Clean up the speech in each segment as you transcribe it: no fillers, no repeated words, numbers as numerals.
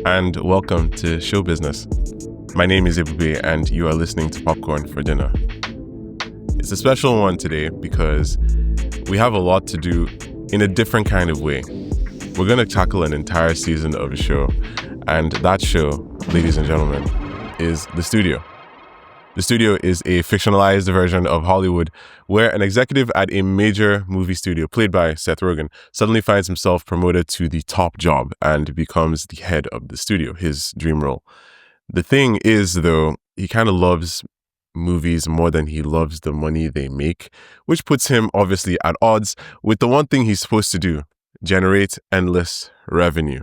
and welcome to Show Business. My name is Ebube, and you are listening to Popcorn for Dinner. It's a special one today because we have a lot to do in a different kind of way. We're going to tackle an entire season of a show, and that show, ladies and gentlemen, is The Studio. The Studio is a fictionalized version of Hollywood where an executive at a major movie studio, played by Seth Rogen, suddenly finds himself promoted to the top job and becomes the head of the studio, his dream role. The thing is, though, he kind of loves movies more than he loves the money they make, which puts him obviously at odds with the one thing he's supposed to do: generate endless revenue.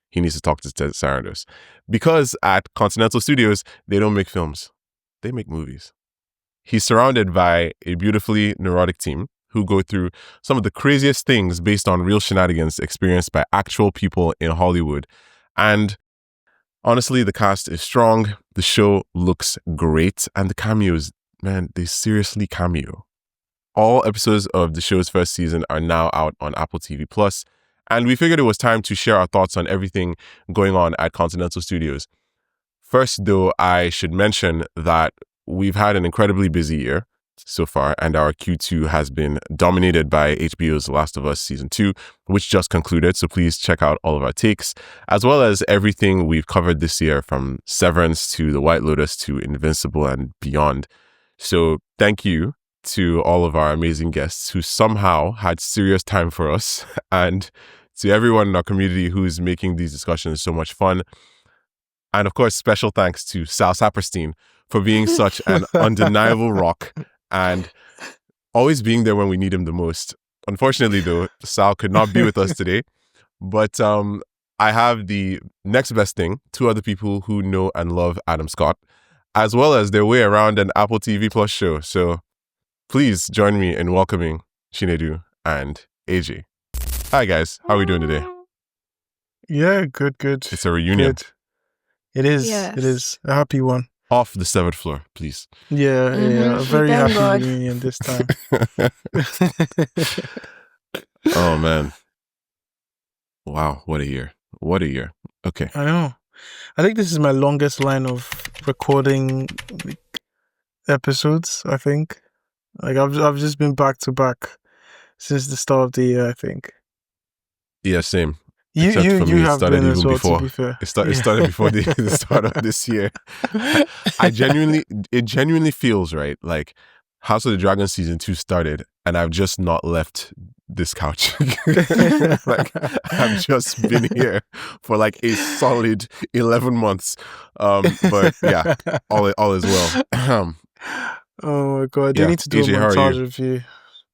He needs to talk to Ted Sarandos, because at Continental Studios, they don't make films. They make movies. He's surrounded by a beautifully neurotic team who go through some of the craziest things based on real shenanigans experienced by actual people in Hollywood. And honestly, the cast is strong, the show looks great, and the cameos, man, they seriously cameo. All episodes of the show's first season are now out on Apple TV+, and we figured it was time to share our thoughts on everything going on at Continental Studios. First, though, I should mention that we've had an incredibly busy year so far, and our Q2 has been dominated by HBO's The Last of Us Season 2, which just concluded, so please check out all of our takes, as well as everything we've covered this year, from Severance to The White Lotus to Invincible and beyond. So thank you to all of our amazing guests who somehow had serious time for us, and to everyone in our community who's making these discussions so much fun. And of course, special thanks to Sal Saperstein for being such an undeniable rock and always being there when we need him the most. Unfortunately, though, Sal could not be with us today. But I have the next best thing: two other people who know and love Adam Scott, as well as their way around an Apple TV+ show. So please join me in welcoming Chinedu and AJ. Hi, guys. How are we doing today? Yeah, good. It's a reunion. Good. It is. Yes. It is a happy one. Off the severed floor, please. Yeah. A very Thank happy God. reunion this time. Oh, man. Wow, what a year. What a year. Okay. I know. I think this is my longest line of recording episodes, I think. I've just been back to back since the start of the year, I think. Yeah, same. You Except for me, it have started been as even well, before. to be fair. It started before the start of this year. It genuinely feels right. Like House of the Dragon Season 2 started, and I've just not left this couch. Like I've just been here for like a solid 11 months. But yeah, all is well. Oh my God, they Yeah, need to do AJ, a how are montage you? of you.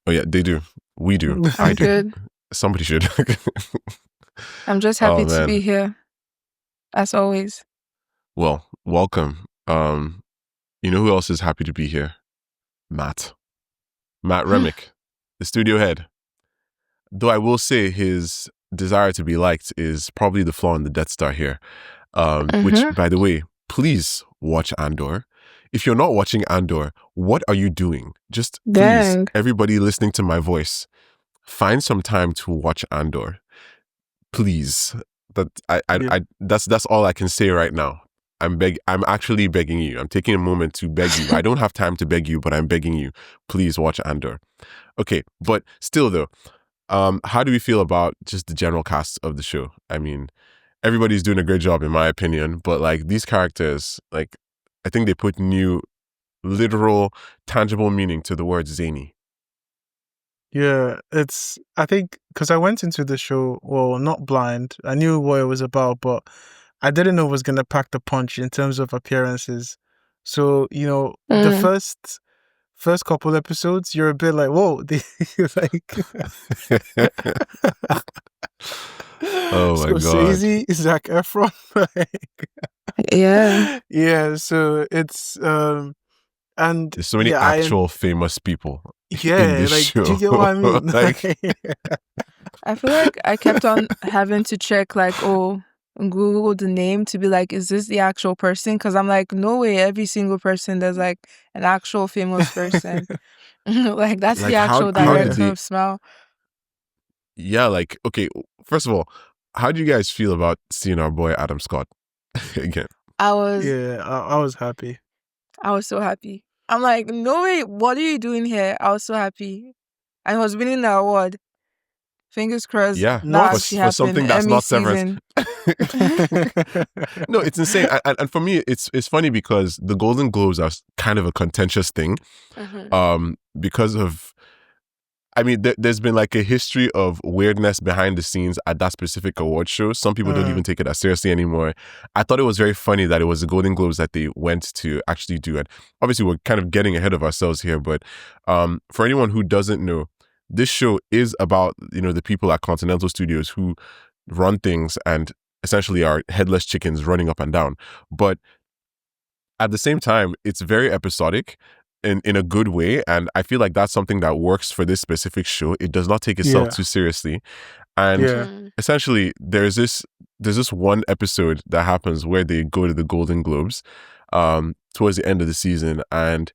Oh yeah, they do. We do. I I'm do. good. Somebody should. I'm just happy Oh, to man. be here, as always. Well, welcome. You know who else is happy to be here? Matt Remick, the studio head. Though I will say his desire to be liked is probably the flaw in the Death Star here. Which, by the way, please watch Andor. If you're not watching Andor, what are you doing? Just please, Dang. everybody listening to my voice, find some time to watch Andor. Please. That's all I can say right now. I'm actually begging you. I'm taking a moment to beg you. I don't have time to beg you, but I'm begging you. Please watch Andor. Okay, but still though, how do we feel about just the general cast of the show? I mean, everybody's doing a great job in my opinion, but like these characters, like I think they put new, literal, tangible meaning to the word zany. Yeah, I think, because I went into the show, well, not blind. I knew what it was about, but I didn't know it was going to pack the punch in terms of appearances. So, the first couple episodes, you're a bit like, whoa, like... Oh my God. Scorsese, Zac Efron. Yeah. Yeah, so it's... and There's so many actual famous people in this like, show. do you get what I mean? Like, I feel like I kept on having to check, like, Google the name to be like, is this the actual person? Because I'm like, no way, every single person, there's like an actual famous person. Like, that's Like, the actual how did director they- of Smell. yeah, like, okay, first of all, how do you guys feel about seeing our boy Adam Scott again? I was I was happy. so happy. I'm like, no way, what are you doing here? I was so happy. And he was winning the award. Fingers crossed. Yeah, Not that for- actually for happened. something that's Emmy not Severance. season. No, it's insane. And for me, it's funny because the Golden Globes are kind of a contentious thing. Because of, I mean, there's been like a history of weirdness behind the scenes at that specific award show. Some people don't even take it as seriously anymore. I thought it was very funny that it was the Golden Globes that they went to actually do it. Obviously, we're kind of getting ahead of ourselves here, but for anyone who doesn't know, this show is about, the people at Continental Studios who run things and essentially are headless chickens running up and down. But at the same time, it's very episodic in a good way. And I feel like that's something that works for this specific show. It does not take itself too seriously. And essentially, there's this one episode that happens where they go to the Golden Globes towards the end of the season. And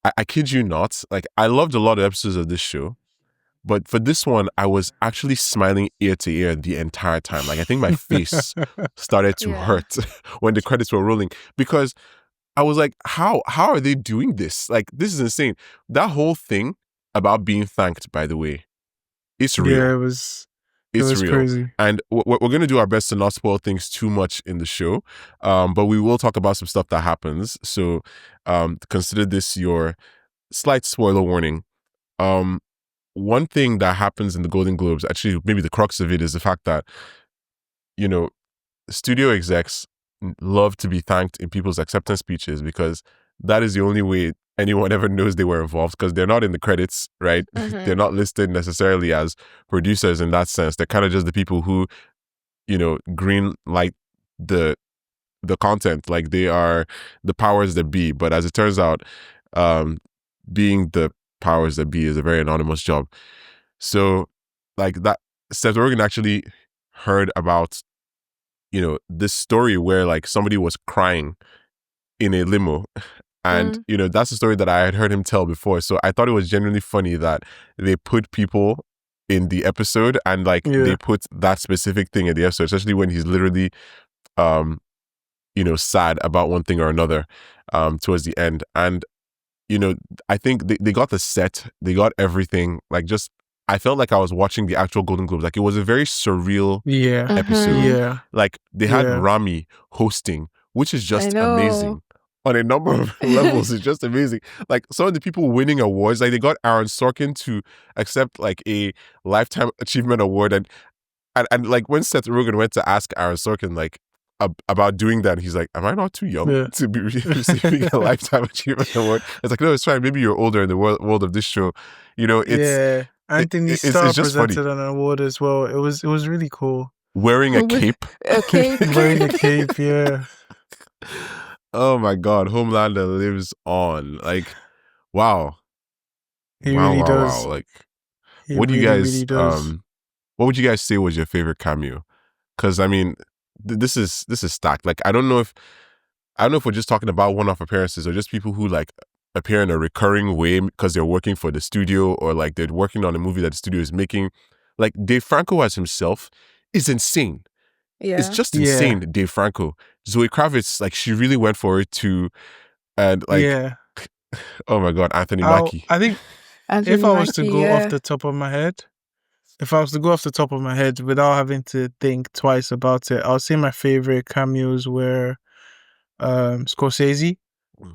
I kid you not, like, I loved a lot of episodes of this show. But for this one, I was actually smiling ear to ear the entire time. Like, I think my face started to hurt when the credits were rolling, because I was like, how are they doing this? Like, this is insane. That whole thing about being thanked, by the way, it's real. Yeah, it was real. crazy. And we're going to do our best to not spoil things too much in the show. But we will talk about some stuff that happens. So consider this your slight spoiler warning. One thing that happens in the Golden Globes, actually maybe the crux of it, is the fact that, studio execs love to be thanked in people's acceptance speeches, because that is the only way anyone ever knows they were involved, because they're not in the credits, right? They're not listed necessarily as producers in that sense. They're kind of just the people who, green light the content. Like, they are the powers that be. But as it turns out, being the powers that be is a very anonymous job. So, like, that Seth Rogen actually heard about, this story where, like, somebody was crying in a limo. And, that's a story that I had heard him tell before. So I thought it was genuinely funny that they put people in the episode, and, like, they put that specific thing in the episode, especially when he's literally, sad about one thing or another towards the end. And, I think they got the set, they got everything. Like, just, I felt like I was watching the actual Golden Globes. Like, it was a very surreal episode. Yeah. Like, they had Rami hosting, which is just amazing. On a number of levels, it's just amazing. Like, some of the people winning awards, like, they got Aaron Sorkin to accept, like, a Lifetime Achievement Award. And like, when Seth Rogen went to ask Aaron Sorkin, like, about doing that, he's like, am I not too young to be receiving a Lifetime Achievement Award? It's like, no, it's fine. Maybe you're older in the world of this show. It's Anthony Starr presented an award as well. It was really cool. Wearing a cape. Wearing a cape, yeah. Oh my God, Homelander lives on. Like, wow. He really does. Wow. Like, He what do you guys really does. what would you guys say was your favorite cameo? Because, I mean, this is stacked. Like, I don't know if we're just talking about one-off appearances, or just people who, like, appear in a recurring way because they're working for the studio, or, like, they're working on a movie that the studio is making. Like, Dave Franco as himself is insane. Yeah. It's just insane, Dave Franco. Zoe Kravitz, like, she really went for it too. And, like, oh my God, Anthony Mackie. I think if I was to go off the top of my head, without having to think twice about it, I'll say my favorite cameos were Scorsese,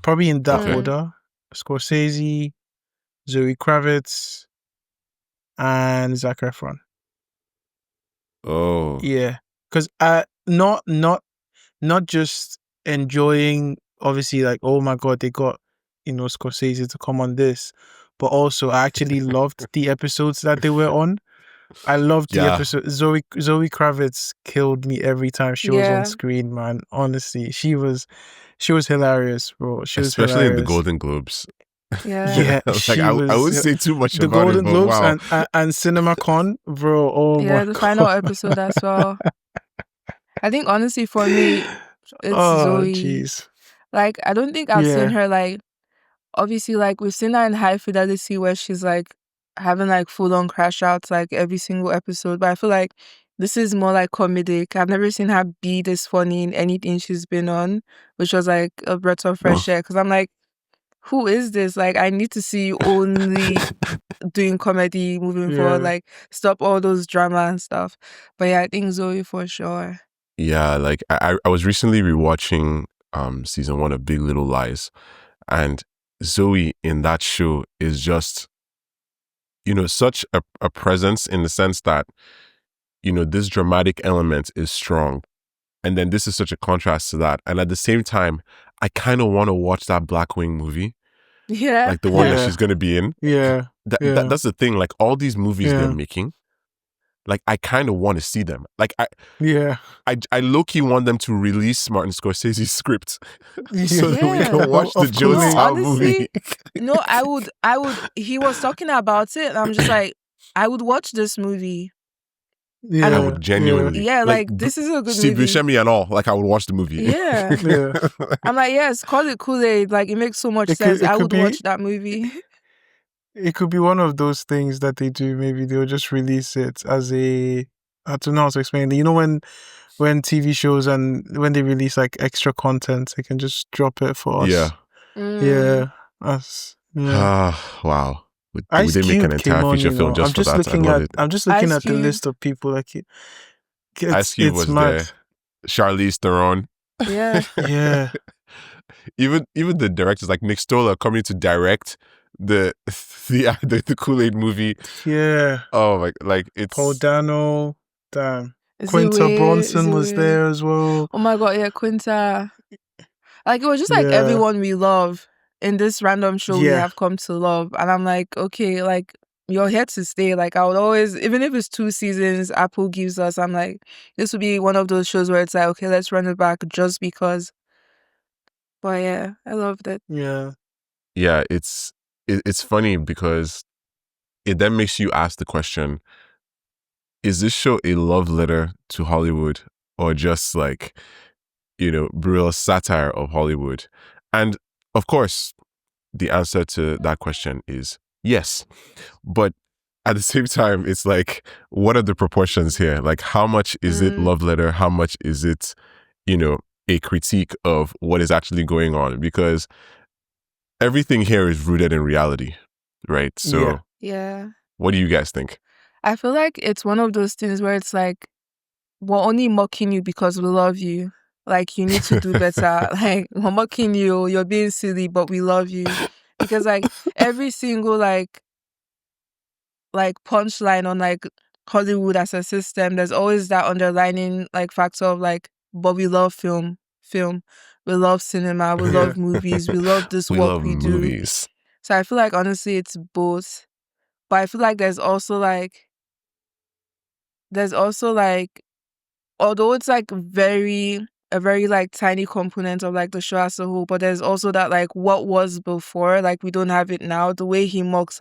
probably in that order. Scorsese, Zoe Kravitz, and Zac Efron. Oh. Yeah. Because not just enjoying, obviously, like, oh my God, they got, Scorsese to come on this, but also I actually loved the episodes that they were on. I loved the episode. Zoe Kravitz killed me every time she was on screen, man. Honestly, she was hilarious, bro. Especially in the Golden Globes. Yeah. Like, I wouldn't say too much the about Golden it, Globes wow. and CinemaCon, bro. Oh my God. The final episode as well. I think, honestly, for me, it's Zoe. Jeez. Like, I don't think I've seen her, like, obviously, like, we've seen her in High Fidelity where she's, like, having, like, full-on crash outs, like, every single episode. But I feel like this is more like comedic. I've never seen her be this funny in anything she's been on, which was like a breath of fresh air. Because I'm like, who is this? Like, I need to see you only doing comedy moving forward. Yeah. Like, stop all those drama and stuff. But yeah, I think Zoe for sure. Yeah, like I was recently rewatching season 1 of Big Little Lies, and Zoe in that show is just, such a presence in the sense that, this dramatic element is strong. And then this is such a contrast to that. And at the same time, I kind of want to watch that Blackwing movie, Yeah. like the one that Yeah. she's going to be in. Yeah. That's the thing. Like all these movies Yeah. they're making, like I kind of want to see them. Like Yeah. I low-key want them to release Martin Scorsese's script so that we Yeah. can watch the Of Joe course. Chow Honestly, movie. No, I would. He was talking about it, and I'm just like, I would watch this movie. Yeah. I would genuinely. Yeah, like this is a good Steve movie. Buscemi and all. Like I would watch the movie. Yeah. Yeah. I'm like, yes, call it Kool-Aid. Like it makes so much It sense. could- it I could would be- watch that movie. It could be one of those things that they do. Maybe they'll just release it as a. I don't know how to explain it. You know when TV shows and when they release like extra content, they can just drop it for us. Yeah. Yeah. Us. Yeah. Wow. Would Ice they make an Cube came entire on, feature you film know. just I'm for just that? looking I love at. it. I'm just looking Ice at the Cube. list of people. Like Ice Cube it's was mad. there. Charlize Theron. Yeah. Yeah. Even the directors like Nick Stoller coming to direct the Kool-Aid movie. Yeah. Oh my, like it's Paul Dano. Damn. Is it Quinta weird? Bronson Is it was weird? there as well. Oh my god, yeah, Quinta. Like it was just like Yeah. everyone we love in this random show we Yeah. have come to love. And I'm like, okay, like you're here to stay. Like I would always, even if it's 2 seasons Apple gives us, I'm like, this would be one of those shows where it's like, okay, let's run it back just because. But yeah, I loved it. Yeah. yeah, it's funny because it then makes you ask the question, is this show a love letter to Hollywood or just like, real satire of Hollywood? And of course, the answer to that question is yes. But at the same time, it's like, what are the proportions here? Like, how much is it love letter? How much is it, a critique of what is actually going on? Because everything here is rooted in reality, right? So Yeah. Yeah. what do you guys think? I feel like it's one of those things where it's like, we're only mocking you because we love you. Like, you need to do better. Like, we're mocking you, you're being silly, but we love you. Because, like, every single, like punchline on, like, Hollywood as a system, there's always that underlining, like, factor of, like, but we love film. We love cinema. We love movies. We love this We work love we do. movies. So I feel like, honestly, it's both. But I feel like there's also, like, although it's like a very like tiny component of like the show as a whole, but there's also that like what was before, like we don't have it now. The way he mocks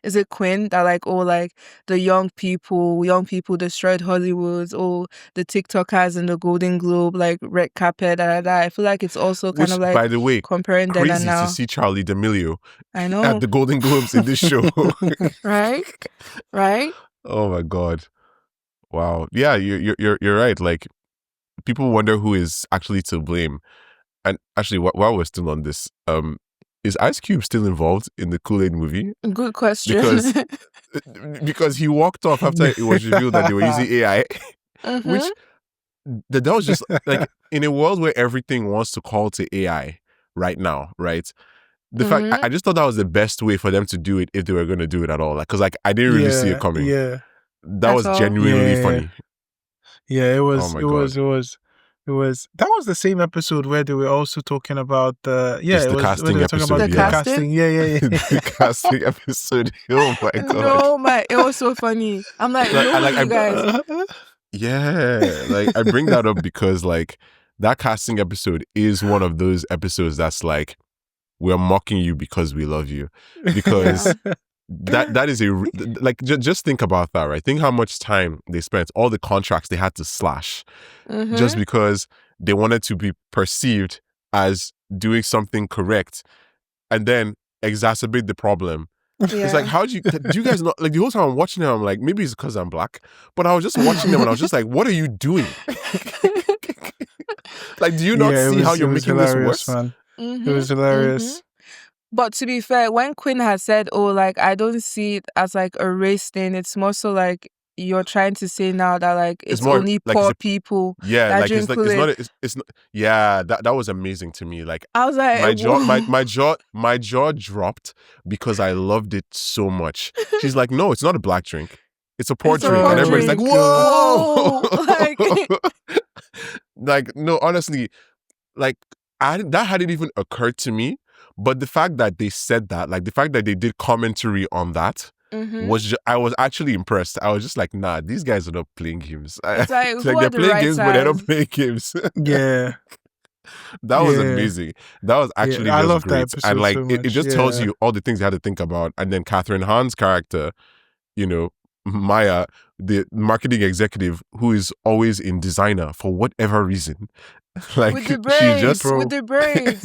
is it Quinn that like, oh, like the young people destroyed Hollywood, oh, the TikTokers in the Golden Globe, like red carpet, I feel like it's also kind Which, of like by the way, comparing then and crazy now. to see Charlie D'Amelio I know. at the Golden Globes in this show. Right? Oh my God. Wow. Yeah, you're right. Like, people wonder who is actually to blame. And actually, while we're still on this, is Ice Cube still involved in the Kool-Aid movie? Good question. Because he walked off after it was revealed that they were using AI, which that was just like, in a world where everything wants to call to AI right now, right? The fact, I just thought that was the best way for them to do it if they were going to do it at all. Like, because like I didn't really see it coming. Yeah. That was That's all. genuinely Yeah. funny. Yeah, it was. Oh my it was. God. It was. That was the same episode where they were also talking about the. Yeah, It's it the was casting when they were talking episode, about The yeah. casting? Yeah. The casting episode. Oh my God. No, it was so funny. I'm like, Like, no, like, you guys. Yeah, like I bring that up because like that casting episode is one of those episodes that's like, we're mocking you because we love you. Because that is like just think about that, right? Think how much time they spent, all the contracts they had to slash just because they wanted to be perceived as doing something correct, and then exacerbate the problem It's like, how do you guys not, like, the whole time I'm watching them, I'm like, maybe it's because I'm black, but I was just watching them and I was just like, what are you doing? Like, do you not see how you're making this worse? Man. It was hilarious. But to be fair, when Quinn has said, oh, like, I don't see it as like a race thing, it's more so like you're trying to say now that like it's more only like, poor people. Yeah, that like drink it's not. Yeah, that was amazing to me. Like, I was like, my jaw dropped because I loved it so much. She's like, no, it's not a black drink, it's a poor It's a drink, poor and everybody's drink. like, whoa, Like- like, no, honestly, like, that hadn't even occurred to me. But the fact that they said that, like the fact that they did commentary on that, I was actually impressed. I was just like, nah, these guys are not playing games. It's like, who like are they're the playing games, but they're not writers? playing games. Yeah. That was Yeah. amazing. That was actually I just love that great. episode And like so it much. just tells Yeah. you all the things you had to think about. And then Catherine Hahn's character, you know, Maya, the marketing executive who is always in designer for whatever reason. Like, with the she braids, just with the braids.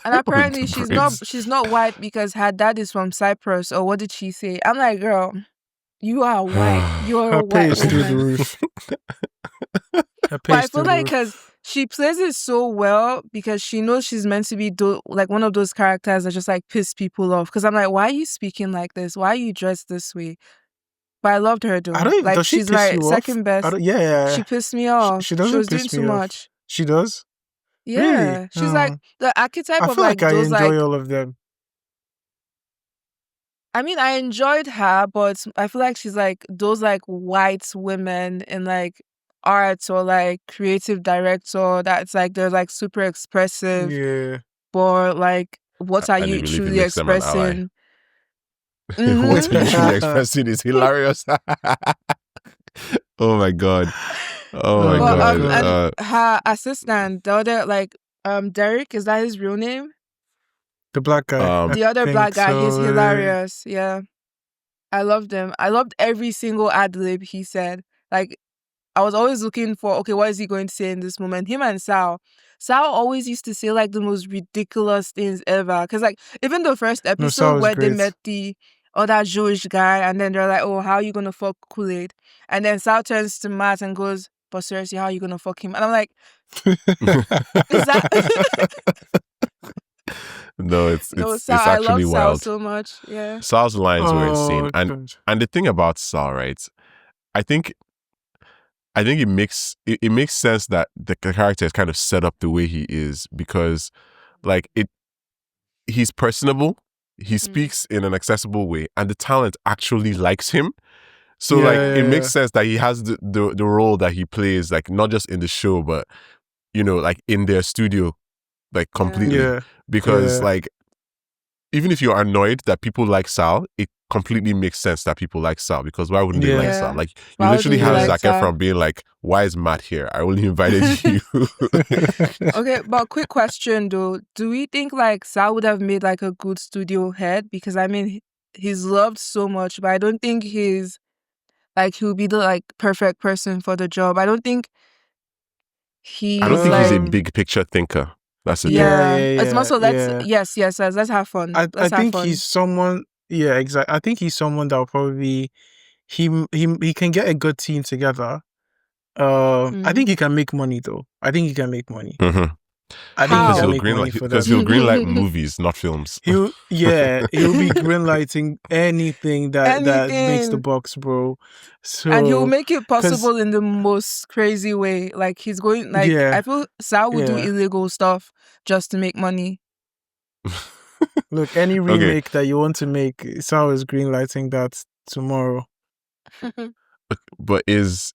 And apparently With the she's not white because her dad is from Cyprus, or what did she say? I'm like, girl, you are white. You're a Her pay white is through the woman. roof. Her pay But I is through feel the like roof. because she plays it so well because she knows she's meant to be like one of those characters that just like piss people off. Because I'm like, why are you speaking like this? Why are you dressed this way? But I loved her though. I don't even, Like does she she's piss my you second off? best. Yeah. She pissed me off. she doesn't was piss doing too me off. much. She does? Yeah. Really? She's like the archetype I of feel like like I those enjoy like all of them. I mean, I enjoyed her, but I feel like she's like those like white women in like art or like creative director that's like they're like super expressive, Yeah. but like what are I you believe it truly makes them an ally. expressing? What are you Mhm. truly expressing is hilarious. Oh my god. Oh my Well, god. and her assistant, the other like Derek, is that his real name? The black guy. I The other think black guy, he's so. hilarious. Yeah. I loved him. I loved every single ad lib he said. Like, I was always looking for, okay, what is he going to say in this moment? Him and Sal. Sal always used to say like the most ridiculous things ever. Because like, even the first Sal episode was where they great. met the other Jewish guy and then they're like, oh, how are you going to fuck Kool-Aid? And then Sal turns to Matt and goes, but seriously, how are you going to fuck him? And I'm like, is that... No, it's Sal, I actually love wild. Sal so much. Yeah. Sal's lines were insane. God. And the thing about Sal, right? I think it makes sense that the character is kind of set up the way he is because like he's personable, he speaks in an accessible way, and the talent actually likes him. So it makes sense that he has the role that he plays, like not just in the show, but you know, like in their studio, like completely. Yeah. Because like even if you're annoyed that people like Sal, it completely makes sense that people like Sal because why wouldn't they like Yeah. Sal? Like you Why literally wouldn't you have like Zac Sal? Efron being like, "Why is Matt here? I only invited you." Okay, but quick question though. Do we think like Sal would have made like a good studio head? Because I mean, he's loved so much, but I don't think he'll be the like perfect person for the job. I don't think he's I don't think he's a like big picture thinker. That's the thing. it's more so yeah. let's let's have fun. I Let's have think fun. he's someone. Yeah, exactly. I think he's someone that will probably he can get a good team together. I think he can make money though. I think he can make money. Mm-hmm. I think How? he can make money for Because them. he'll greenlight movies, not films. He'll be greenlighting anything that makes the Anything. box, bro. So And he'll make it possible in the most crazy way. Like he's going like I feel Sal would do illegal stuff just to make money. Look, any remake that you want to make, Sal is greenlighting that tomorrow. But is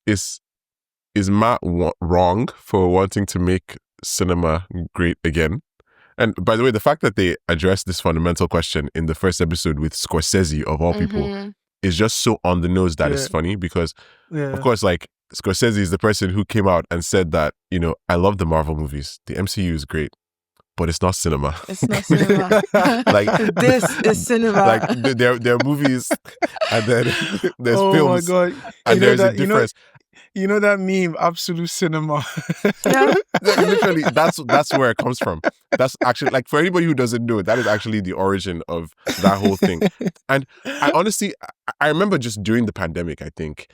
Matt wrong for wanting to make cinema great again? And by the way, the fact that they addressed this fundamental question in the first episode with Scorsese of all people is just so on the nose that it's funny because, of course, like Scorsese is the person who came out and said that, you know, I love the Marvel movies. The MCU is great, but it's not cinema. It's not cinema. Like this is cinema. Like there are movies and then there's films. Oh my god! And there's a difference. You know that meme, absolute cinema. Yeah. Literally, that's where it comes from. That's actually, like, for anybody who doesn't know, that is actually the origin of that whole thing. And I honestly, I remember just during the pandemic, I think,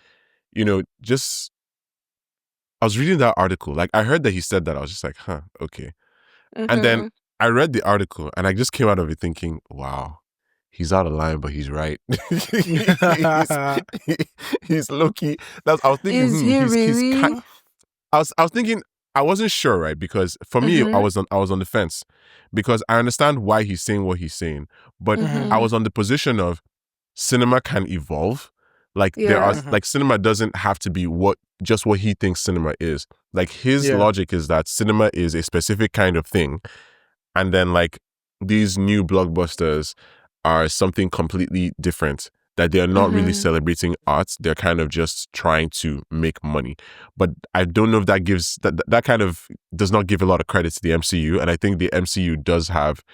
just I was reading that article. Like, I heard that he said that. I was just like, huh, okay. And then I read the article and I just came out of it thinking, wow, he's out of line, but he's right. he's low-key. I was thinking, Is he really? I was thinking, I wasn't sure, right? Because for me, I was on the fence, because I understand why he's saying what he's saying, but I was on the position of cinema can evolve. Like, there are like, cinema doesn't have to be just what he thinks cinema is. Like, his logic is that cinema is a specific kind of thing, and then like these new blockbusters are something completely different, that they're not really celebrating art. They're kind of just trying to make money. But I don't know if that gives that kind of does not give a lot of credit to the MCU. And I think the MCU does have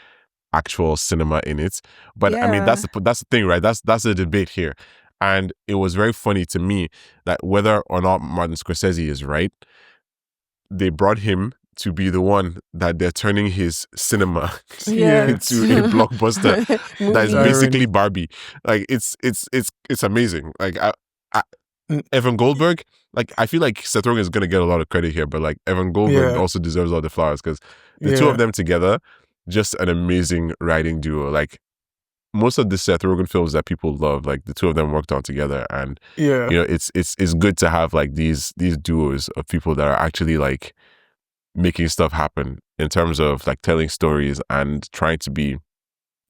actual cinema in it. But I mean, that's the thing, right? That's the debate here. And it was very funny to me that whether or not Martin Scorsese is right, they brought him to be the one that they're turning his cinema into a blockbuster that is basically Barbie. Like, it's amazing. Like, Evan Goldberg, like, I feel like Seth Rogen is going to get a lot of credit here, but like, Evan Goldberg also deserves all the flowers, because the two of them together, just an amazing writing duo. Like, most of the Seth Rogen films that people love, like, the two of them worked on together, and it's good to have like these duos of people that are actually like making stuff happen in terms of like telling stories and trying to be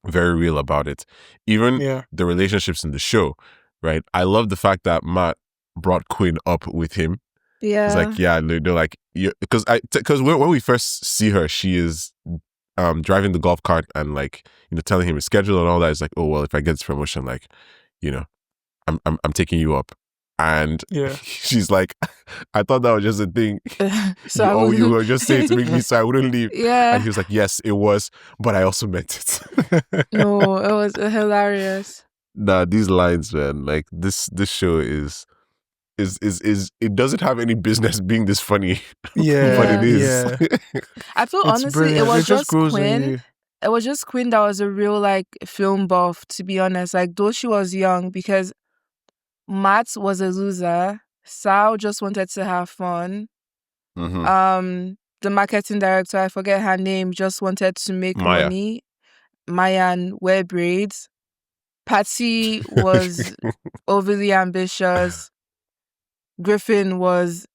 very real about it. Even the relationships in the show, right? I love the fact that Matt brought Quinn up with him. Yeah. It's like, they're like, because when we first see her, she is driving the golf cart and like, telling him his schedule and all that. It's like, oh, well, if I get this promotion, like, I'm taking you up. And she's like, I thought that was just a thing. So you were just saying to make me so I wouldn't leave. Yeah. And he was like, yes, it was, but I also meant it. No, it was hilarious. Nah, these lines, man, like this show is it doesn't have any business being this funny. But it is. I feel honestly brilliant. it was It just grows on Quinn. you. It was just Quinn that was a real like film buff, to be honest. Like, though she was young, because Matt was a loser. Sal just wanted to have fun. The marketing director, I forget her name, just wanted to make money. Mayan wear braids. Patsy was overly ambitious. Griffin was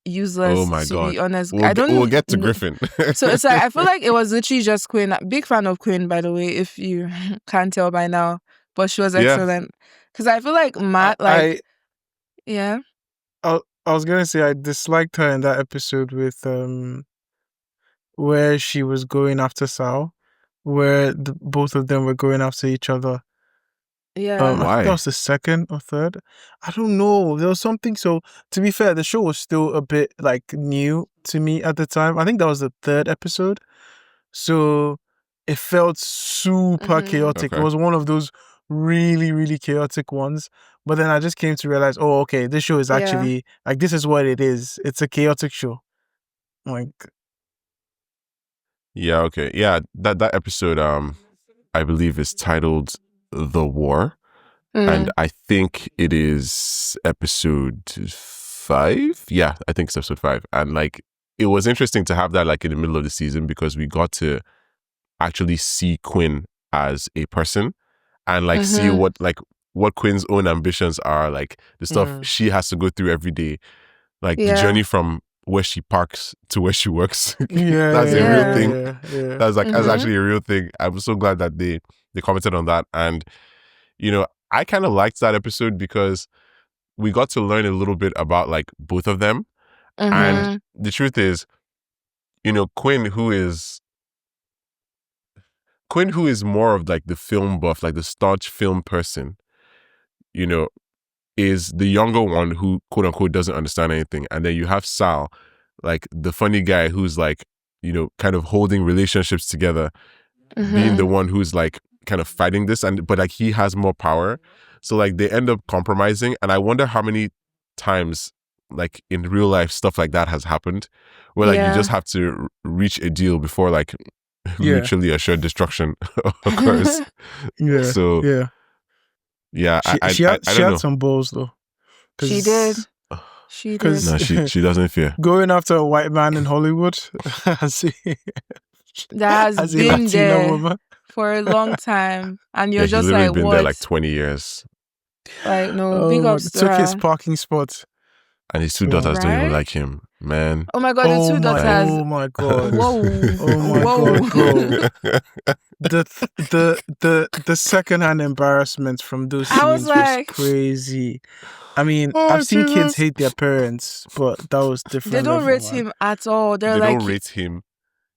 useless. Oh my to God. be honest. We'll get to Griffin. So it's like, I feel like it was literally just Quinn. Big fan of Quinn, by the way, if you can't tell by now. But she was excellent. Because I feel like Matt, like, I was gonna say I disliked her in that episode with where she was going after Sal, where both of them were going after each other. Yeah. I think that was the second or third. I don't know. There was something. So to be fair, the show was still a bit like new to me at the time. I think that was the third episode. So it felt super chaotic. Okay. It was one of those really, really chaotic ones. But then I just came to realize, oh, okay, this show is actually like, this is what it is. It's a chaotic show. Like, yeah, okay. Yeah, that episode I believe is titled The War. And I think it is episode 5. Yeah, I think it's episode 5. And like, it was interesting to have that like in the middle of the season, because we got to actually see Quinn as a person and like see what Quinn's own ambitions are, like the stuff she has to go through every day, like the journey from where she parks to where she works. That's a real thing. That's actually a real thing. I'm so glad that they commented on that. And I kind of liked that episode because we got to learn a little bit about like both of them. And the truth is, Quinn, who is more of like the film buff, like the staunch film person, is the younger one who quote unquote doesn't understand anything. And then you have Sal, like the funny guy who's like, kind of holding relationships together, being the one who's like kind of fighting this, but like he has more power. So like they end up compromising. And I wonder how many times like in real life stuff like that has happened, where like you just have to reach a deal before like mutually assured destruction occurs. So yeah, she had some balls though. She did. She did. No, she doesn't fear going after a white man in Hollywood. That has been there woman. For a long time, and you're just like, been what? There like 20 years. Like no, big ups. Took his parking spot, and his two daughters don't even like him, man. Oh my god, the two daughters. Oh my god. Whoa. Oh my god, bro. The secondhand embarrassment from those scenes was crazy. I mean, I've seen kids hate their parents, but that was different. They don't rate him at all. They don't rate him.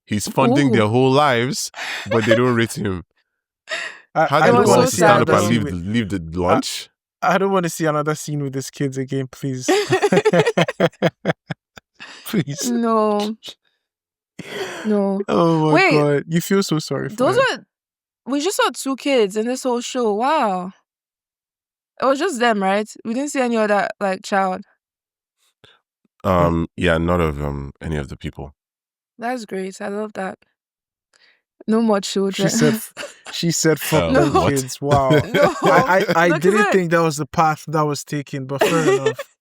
He's funding their whole lives, but they don't rate him. How do you want to stand up and leave the lunch? I don't want to see another scene with his kids again, please. Please. No. Oh my god. You feel so sorry for him. We just saw 2 kids in this whole show. Wow. It was just them, right? We didn't see any other like child. Yeah, not of any of the people. That's great. I love that. No more children. She said fuck them kids. Wow. No. I didn't think that was the path that was taken, but fair enough.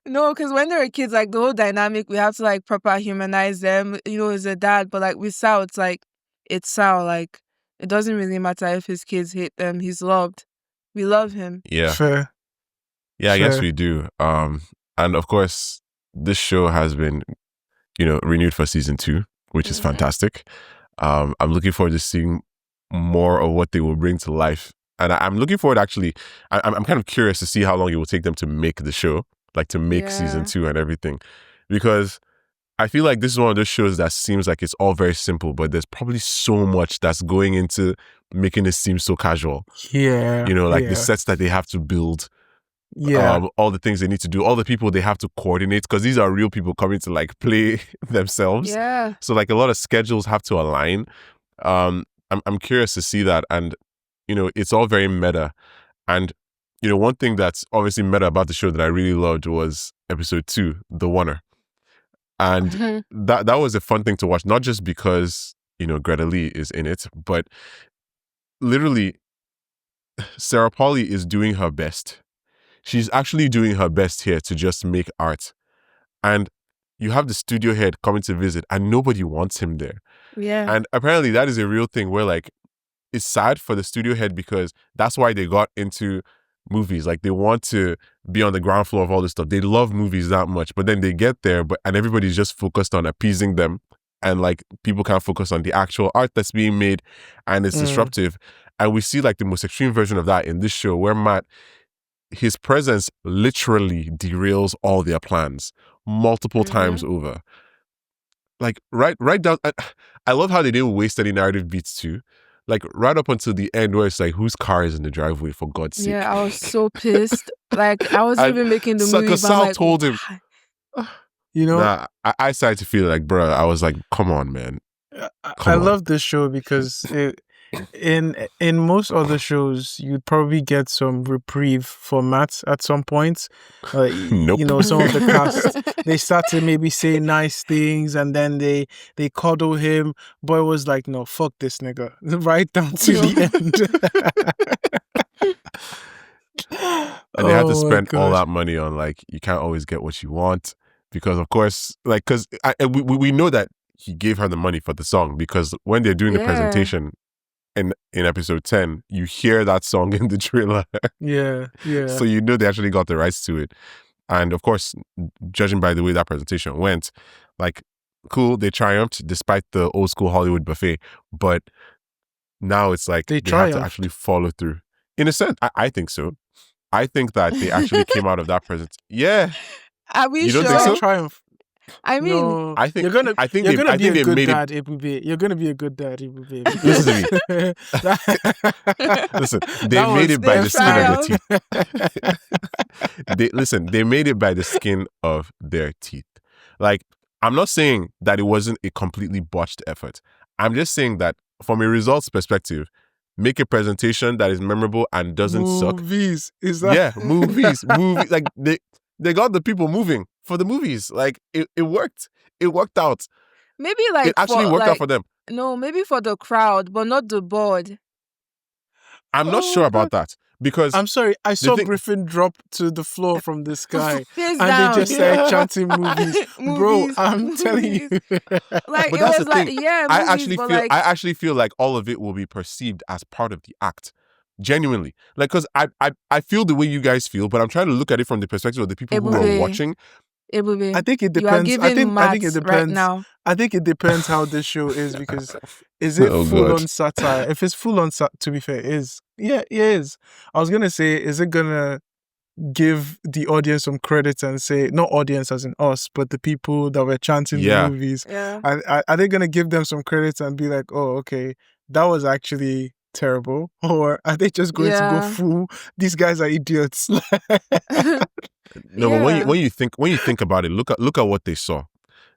No, because when they're kids, like the whole dynamic, we have to like proper humanize them. You know, as a dad, but like with Sal, it's like it's Sal. Like it doesn't really matter if his kids hate them. He's loved. We love him. Yeah. Fair. Yeah, I guess we do. And of course, this show has been, renewed for season 2, which is fantastic. I'm looking forward to seeing more of what they will bring to life. And I'm looking forward, actually, I'm kind of curious to see how long it will take them to make the show, like to make season 2 and everything. Because I feel like this is one of those shows that seems like it's all very simple, but there's probably so much that's going into making it seem so casual. Yeah. The sets that they have to build. Yeah. All the things they need to do, all the people they have to coordinate, because these are real people coming to like play themselves. Yeah. So like a lot of schedules have to align. I'm curious to see that. And, it's all very meta. And, one thing that's obviously meta about the show that I really loved was episode 2, The Oner. And that was a fun thing to watch, not just because, Greta Lee is in it, but literally Sarah Polley is doing her best. She's actually doing her best here to just make art. And you have the studio head coming to visit and nobody wants him there. Yeah. And apparently that is a real thing where like, it's sad for the studio head because that's why they got into movies. Like they want to be on the ground floor of all this stuff. They love movies that much, but then they get there and everybody's just focused on appeasing them. And like people can't focus on the actual art that's being made and it's disruptive. And we see like the most extreme version of that in this show where Matt, his presence literally derails all their plans multiple times over. Like right down. I love how they didn't waste any narrative beats too. Like right up until the end where it's like, whose car is in the driveway, for God's sake? Yeah, I was so pissed. Like I wasn't even making the movie. Because Sal told him. I started to feel like, bro, I was like, come on, man. I love this show because in most other shows, you'd probably get some reprieve for Matt at some point. Nope. Some of the cast, they start to maybe say nice things and then they cuddle him. But it was like, no, fuck this nigga. Right down to the end. And they had to spend all that money on like, you can't always get what you want. Because of course, like, because we know that he gave her the money for the song because when they're doing the presentation in episode 10, you hear that song in the trailer. Yeah. So they actually got the rights to it. And of course, judging by the way that presentation went, like, cool, they triumphed despite the old school Hollywood buffet. But now it's like they have to actually follow through. In a sense, I think so. I think that they actually came out of that presentation. Yeah. Are we sure? You don't think so? Triumph. I mean, no, I think you're gonna I think be a good dad, Ebube. You're gonna be a good dad, Ebube. Listen to me. Listen, they made it by the skin of their teeth. They made it by the skin of their teeth. Like, I'm not saying that it wasn't a completely botched effort. I'm just saying that from a results perspective, make a presentation that is memorable and doesn't suck. Movies. Is that? Yeah, movies. Like They got the people moving for the movies. Like it worked. It worked out. Maybe like It actually for worked out like for them. no, maybe for the crowd, but not the board. I'm not sure about that because I'm sorry, I saw thing- Griffin drop to the floor from the sky. Face And down. they just started chanting movies. Bro, Movies, I'm telling you. Like But it that's was the like thing. yeah, I movies, actually but feel like I actually feel like all of it will be perceived as part of the act. Genuinely. Like because I feel the way you guys feel, but I'm trying to look at it from the perspective of the people who are Ebube. watching. Ebube, I think it you are depends. giving I think it maths depends. right now. I think it depends how this show is because is it Oh, full God. on satire? If it's full on to be fair, it is. Yeah, it is. I was gonna say, is it gonna give the audience some credit and say, not audience as in us, but the people that were chanting Yeah. the movies, Yeah. are they gonna give them some credit and be like, oh, okay, that was actually terrible, or are they just going to go Yeah. full? These guys are idiots. No, but Yeah. when you think about it, look at what they saw.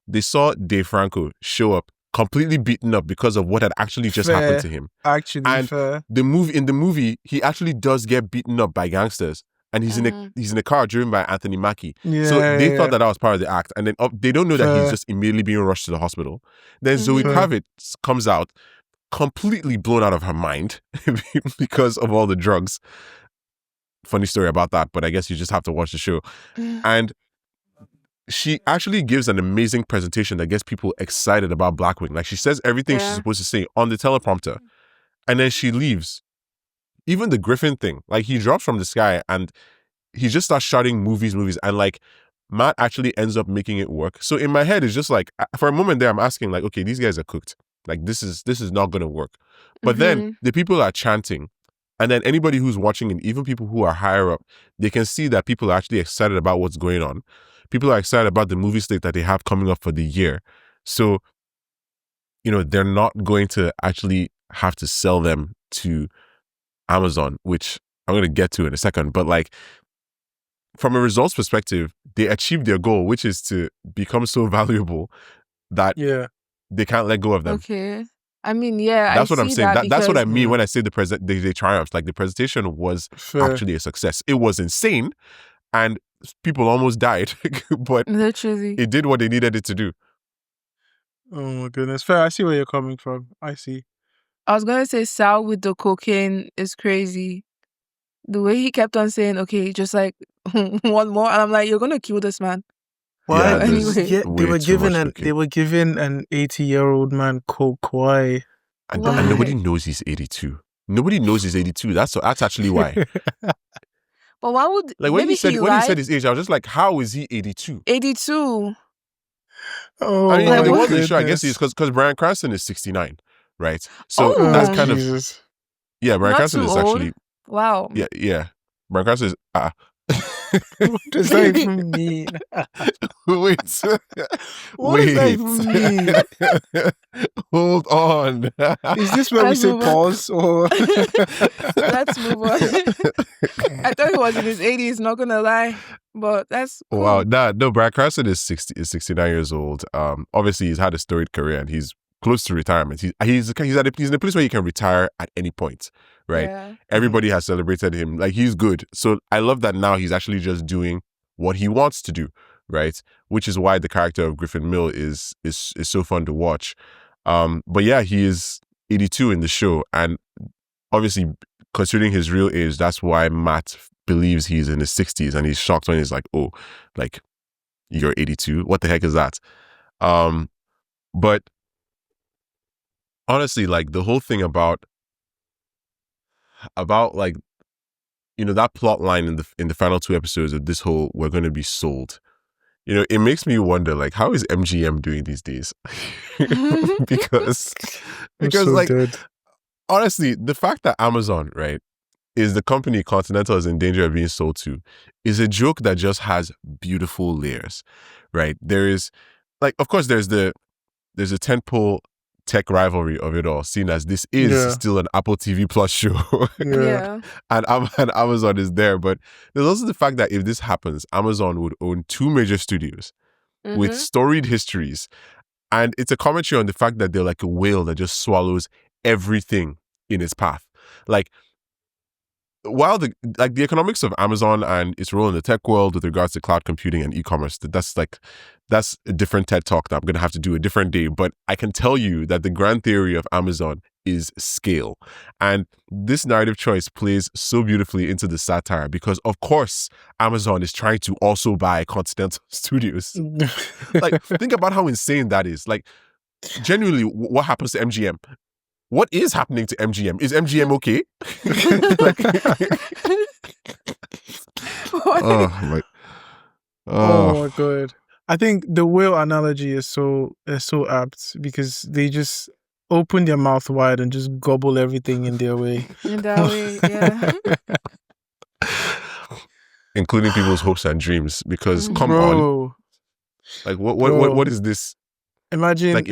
They saw Dave Franco show up completely beaten up because of what had actually just happened to him. Actually, And fair. in the movie, he actually does get beaten up by gangsters, and he's in a car driven by Anthony Mackie. So they thought that was part of the act, and then they don't know that he's Fair. just immediately being rushed to the hospital. Then Zoe Mhm. Kravitz comes out completely blown out of her mind because of all the drugs. Funny story about that, but I guess you just have to watch the show. And she actually gives an amazing presentation that gets people excited about Blackwing. Like she says everything she's Yeah. supposed to say on the teleprompter, and then she leaves. Even the Griffin thing, like he drops from the sky and he just starts shouting movies, and like Matt actually ends up making it work. So in my head, it's just like for a moment there, I'm asking like, okay, these guys are cooked. Like this is not gonna work. But then the people are chanting, and then anybody who's watching, and even people who are higher up, they can see that people are actually excited about what's going on. People are excited about the movie slate that they have coming up for the year. So, they're not going to actually have to sell them to Amazon, which I'm going to get to in a second. But like, from a results perspective, they achieved their goal, which is to become so valuable that they can't let go of them. Okay. I mean, yeah, That's I what I'm see saying. that That's what I because- mean when I say they triumphed. Like the presentation was Fair. actually a success. It was insane, and people almost died, but literally. it did what they needed it to do. Oh my goodness. Fair. I see where you're coming from. I see. I was gonna say Sal with the cocaine is crazy. The way he kept on saying, okay, just like one more, and I'm like, you're gonna kill this man. Why? Yeah, there's They way were too given much an cocaine. they were given an 80-year-old man coke. Why? And Why? nobody knows he's 82. Nobody knows he's 82. That's actually why. But why would Like when maybe he said lied? his age, I was just like, how is he 82? 82. Oh, I mean, Like, they what? wasn't sure. I guess he's goodness. because Bryan Cranston is 69, right? So Oh. that's Oh, kind of Jesus. Bryan Not Cranston too is old. actually Wow. yeah. Bryan Cranston is What does that even mean? Wait. What does that even mean? Hold on. Is this where we Let's say move on. pause or? Let's move on. I thought he was in his 80s, not gonna lie. But that's cool. Wow, no, Bryan Cranston is 69 years old. Obviously he's had a storied career and he's close to retirement. He's in a place where he can retire at any point, right? Yeah. Everybody has celebrated him. Like he's good. So I love that now he's actually just doing what he wants to do, right? Which is why the character of Griffin Mill is so fun to watch. But yeah, he is 82 in the show, and obviously considering his real age, that's why Matt believes he's in his 60s, and he's shocked when he's like, "Oh, like you're 82? What the heck is that?" But honestly, like the whole thing about like that plot line in the final 2 episodes of this whole "we're going to be sold," it makes me wonder, like, how is MGM doing these days? because I'm so like dead. honestly, the fact that Amazon, right, is the company Continental is in danger of being sold to is a joke that just has beautiful layers, right? There is, like, of course, there's a tentpole tech rivalry of it all, seen as this is still an Apple TV Plus show. Yeah. And Amazon is there. But there's also the fact that if this happens, Amazon would own 2 major studios with Mhm. storied histories. And it's a commentary on the fact that they're like a whale that just swallows everything in its path. Like, while the economics of Amazon and its role in the tech world with regards to cloud computing and e-commerce, that's a different TED talk that I'm going to have to do a different day. But I can tell you that the grand theory of Amazon is scale. And this narrative choice plays so beautifully into the satire because, of course, Amazon is trying to also buy Continental Studios. Like, think about how insane that is. Like, genuinely, what happens to MGM? What is happening to MGM? Is MGM okay? Oh my God. I think the whale analogy is so apt because they just open their mouth wide and just gobble everything in their way. In that way, yeah. Including people's hopes and dreams. Because come Bro. on, like what is this? Imagine.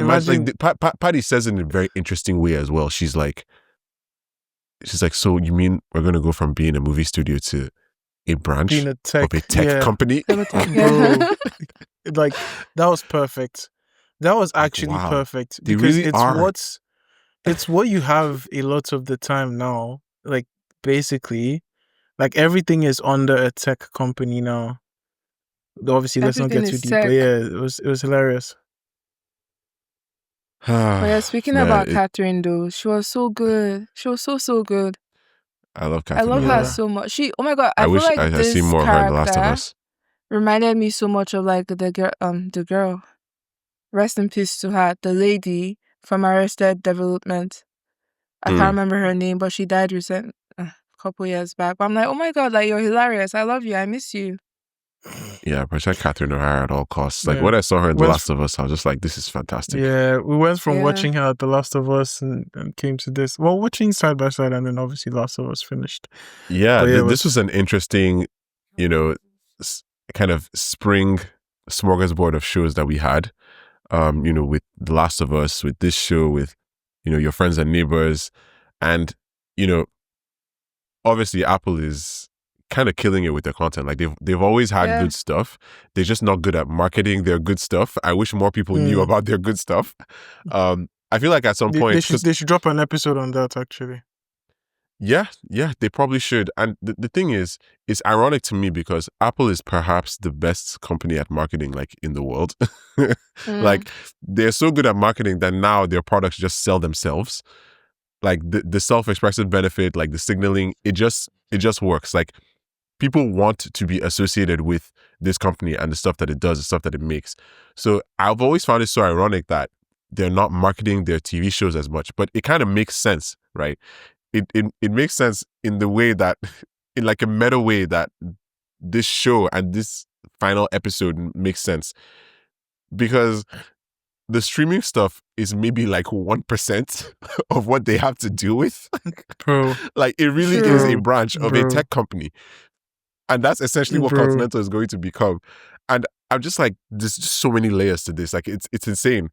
Patty says it in a very interesting way as well. She's like, so you mean we're going to go from being a movie studio to a branch being a tech, of a tech company? Bro, like that was perfect. That was actually wow. perfect They because really it's what you have a lot of the time now. Like basically, like everything is under a tech company now. Obviously, let's not get too deep. But yeah, it was hilarious. But yeah, speaking about Catherine though, she was so good. She was so good. I love Catherine. I love her so much. Oh my God, I feel wish like I this see more of her in The Last of Us. Reminded me so much of like the girl. Rest in peace to her, the lady from Arrested Development. I can't remember her name, but she died a couple years back. But I'm like, oh my God, like you're hilarious. I love you. I miss you. Yeah, protect Catherine O'Hara at all costs. Like when I saw her in The Last of Us, I was just like, this is fantastic. Yeah, we went from watching her at The Last of Us and came to this. Well, watching side by side, and then obviously Last of Us finished. Yeah, this was an interesting, kind of spring smorgasbord of shows that we had. With The Last of Us, with this show, with Your Friends and Neighbors, and obviously Apple is kind of killing it with their content. Like they've always had good stuff. They're just not good at marketing their good stuff. I wish more people knew about their good stuff. I feel like at some point they should drop an episode on that actually. Yeah, they probably should. And the thing is, it's ironic to me because Apple is perhaps the best company at marketing like in the world. Like they're so good at marketing that now their products just sell themselves. Like the self-expressive benefit, like the signaling, it just works. Like people want to be associated with this company and the stuff that it does, the stuff that it makes. So I've always found it so ironic that they're not marketing their TV shows as much, but it kind of makes sense, right? It makes sense in the way that, in like a meta way, that this show and this final episode makes sense. Because the streaming stuff is maybe like 1% of what they have to deal with. Bro. Like it really is a branch of a tech company. And that's essentially what Continental is going to become. And I'm just like, there's just so many layers to this. Like it's insane.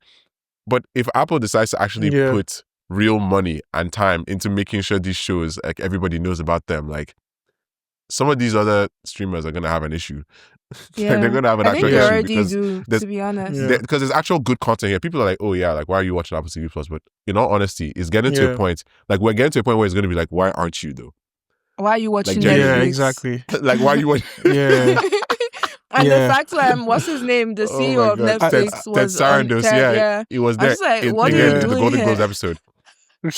But if Apple decides to actually put real money and time into making sure these shows, like everybody knows about them, like some of these other streamers are going to have an issue. Yeah. Like they're going to have an actual issue. I think they already do, to be honest. Because there's actual good content here. People are like, oh yeah, like why are you watching Apple TV Plus? But in all honesty, it's getting to a point, like we're getting to a point where it's going to be like, why aren't you though? Why are you watching like, Netflix? Yeah, exactly. Like why are you watching? And the fact that what's his name, the CEO of Netflix was Ted Sarandos, he was there. I was like, what are you doing the Golden here? Globes episode.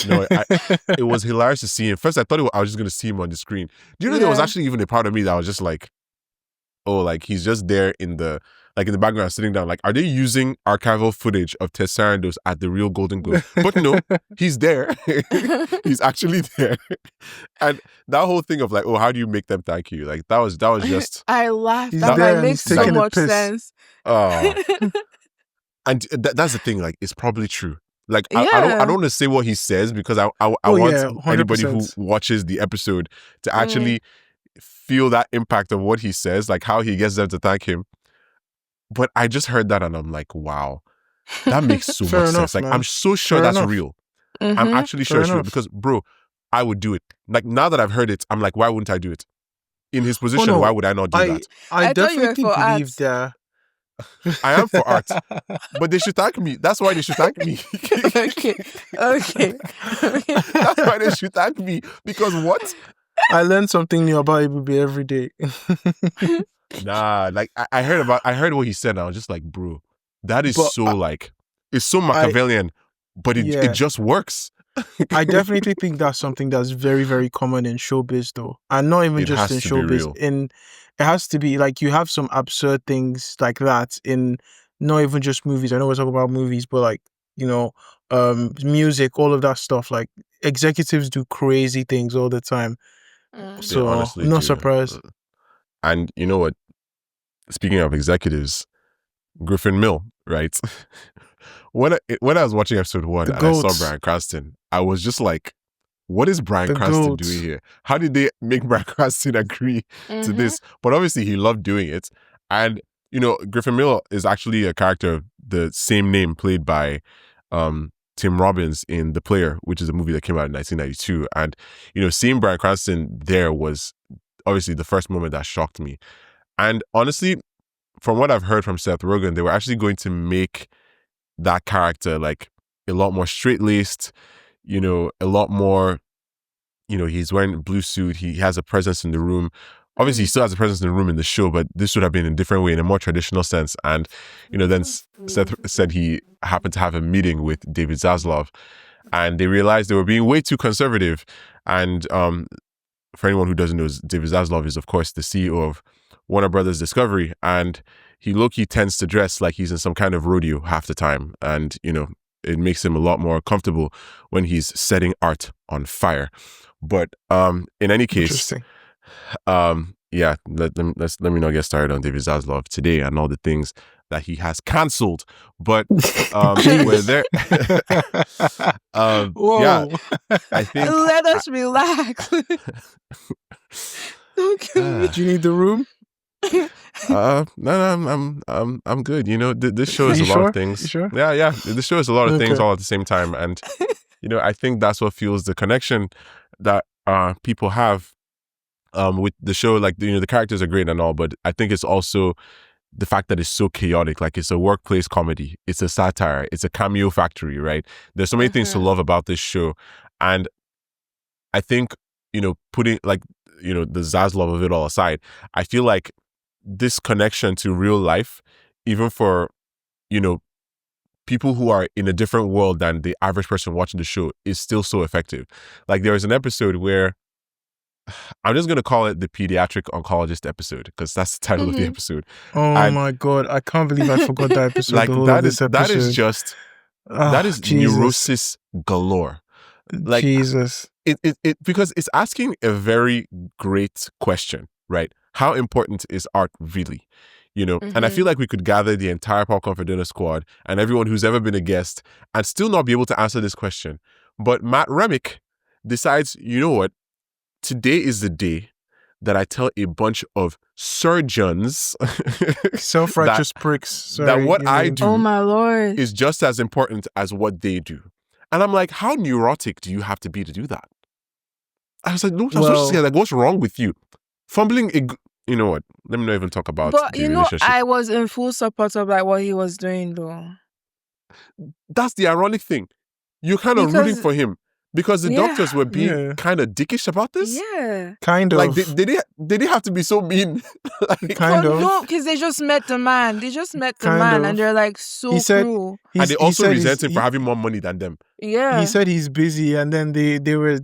No, it was hilarious to see him. First, I thought I was just going to see him on the screen. Do you know there was actually even a part of me that was just like, oh, like he's just there in the background sitting down. Like, are they using archival footage of Ted Sarandos at the real Golden Globe? But no, he's there. He's actually there. And that whole thing of like, oh, how do you make them thank you? Like that was just. I laughed. That makes so much sense. And that's the thing. Like, it's probably true. Like I don't want to say what he says because I want anybody who watches the episode to actually feel that impact of what he says, like how he gets them to thank him. But I just heard that and I'm like, wow, that makes so much sense. Like, man. I'm so sure that's real. I'm actually sure it's real because, bro, I would do it. Like, now that I've heard it, I'm like, why wouldn't I do it? In his position, why would I not do that? I definitely believe that. I am for art, but they should thank me. That's why they should thank me. Okay. That's why they should thank me. Because what? I learn something new about Ebube every day. Nah, like I heard what he said. And I was just like, bro, that is But so like, it's so I Machiavellian, but it yeah, just works. I definitely think that's something that's very, very common in showbiz, though, and not even It just has in to be showbiz. real. It has to be like you have some absurd things like that in not even just movies. I know we're talking about movies, but like music, all of that stuff. Like executives do crazy things all the time, They so honestly I'm not do. surprised. And you know what? Speaking of executives, Griffin Mill, right? when I was watching episode 1 The and I saw goats, Bryan Cranston, I was just like, what is Bryan the Cranston doing goats. here? How did they make Bryan Cranston agree to this? But obviously he loved doing it. And, you know, Griffin Mill is actually a character of the same name played by Tim Robbins in The Player, which is a movie that came out in 1992. And, you know, seeing Bryan Cranston there was obviously the first moment that shocked me. And honestly, from what I've heard from Seth Rogen, they were actually going to make that character like a lot more straight-laced, you know, a lot more, you know, he's wearing a blue suit. He has a presence in the room. Obviously, he still has a presence in the room in the show, but this would have been in a different way, in a more traditional sense. And, you know, then Seth said he happened to have a meeting with David Zaslav, and they realized they were being way too conservative. And for anyone who doesn't know, David Zaslav is, of course, the CEO of Warner Brothers Discovery, and he low-key tends to dress like he's in some kind of rodeo half the time. And, you know, it makes him a lot more comfortable when he's setting art on fire. But in any case, yeah, let me not get started on David Zaslav today and all the things that he has cancelled. But we're there. Whoa. Yeah, I think. Let us relax. Don't kill me. Do you need the room? No, I'm good. You know, this show is You a lot sure? of things. You sure? Yeah. This show is a lot of things Okay. all at the same time, and you know, I think that's what fuels the connection that people have with the show. Like, you know, the characters are great and all, but I think it's also the fact that it's so chaotic. Like, it's a workplace comedy, it's a satire, it's a cameo factory, right? There's so many things to love about this show, and I think, you know, putting like, you know, the Zaslav of it all aside, I feel like this connection to real life, even for, you know, people who are in a different world than the average person watching the show, is still so effective. Like, there was an episode where I'm just going to call it the pediatric oncologist episode, because that's the title of the episode. Oh my God, I can't believe I forgot that episode. Like, the whole of this episode. that is just that is Jesus. neurosis galore. Like, Jesus. It because it's asking a very great question, right? How important is art really? You know, and I feel like we could gather the entire Popcorn for Dinner squad and everyone who's ever been a guest and still not be able to answer this question. But Matt Remick decides, you know what? Today is the day that I tell a bunch of surgeons, Self-righteous pricks. Sorry, that what I do Oh my Lord. is just as important as what they do. And I'm like, how neurotic do you have to be to do that? I was like, no, I was just saying, like, what's wrong with you? Fumbling, you know what? Let me not even talk about But the you know, relationship. I was in full support of like what he was doing though. That's the ironic thing. You're kind of rooting Because- for him because the Yeah. doctors were being kind of dickish about this. Yeah. Kind of. Like, did they have to be so mean? Like, Kind of. No, because they just met the man. They just met the Kind man of. and they're like so He said- cruel. and they also resent him he- for having more money than them. Yeah. He said he's busy, and then they were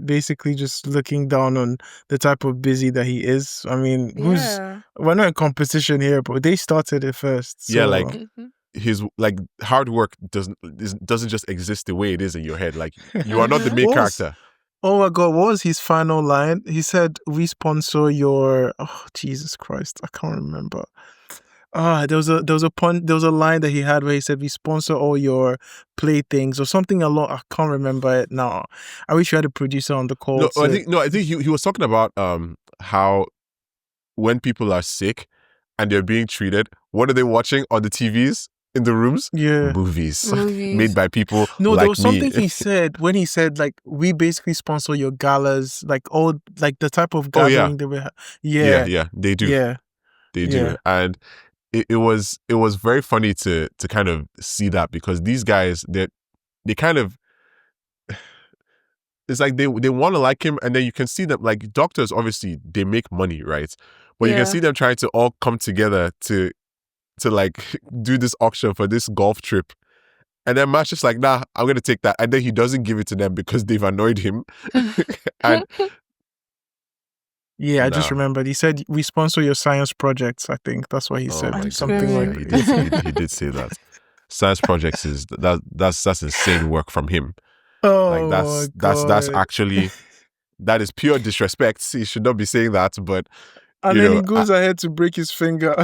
basically just looking down on the type of busy that he is. I mean, Yeah. we're not in competition here, but they started it first. So. Yeah, like, Mhm. his like hard work doesn't just exist the way it is in your head. Like, you are not the Mhm. main What was- character. Oh my God, what was his final line? He said, "We sponsor your." Oh Jesus Christ, I can't remember. There was a line that he had where he said, "We sponsor all your playthings" or something along. I can't remember it now. I wish we had a producer on the call. No, I think he was talking about how when people are sick and they're being treated, what are they watching on the TVs in the rooms? Yeah. Movies Movies. made by people No, like there was something me. he said when he said like we basically sponsor your galas, like all like the type of Oh, yeah. gathering they were. Yeah, yeah, they do. yeah. They do. Yeah. And it was very funny to kind of see that, because these guys, they kind of, it's like they want to like him, and then you can see them, like doctors, obviously they make money, right? But you can see them trying to all come together to like do this auction for this golf trip. And then Matt's just like, nah, I'm going to take that. And then he doesn't give it to them because they've annoyed him. And yeah, I just remembered. He said, we sponsor your science projects, I think. That's what he said. Something like that. He did say that. Science projects is, that's insane work from him. Oh, like that's actually, that is pure disrespect. He should not be saying that, but and then he goes ahead to break his finger.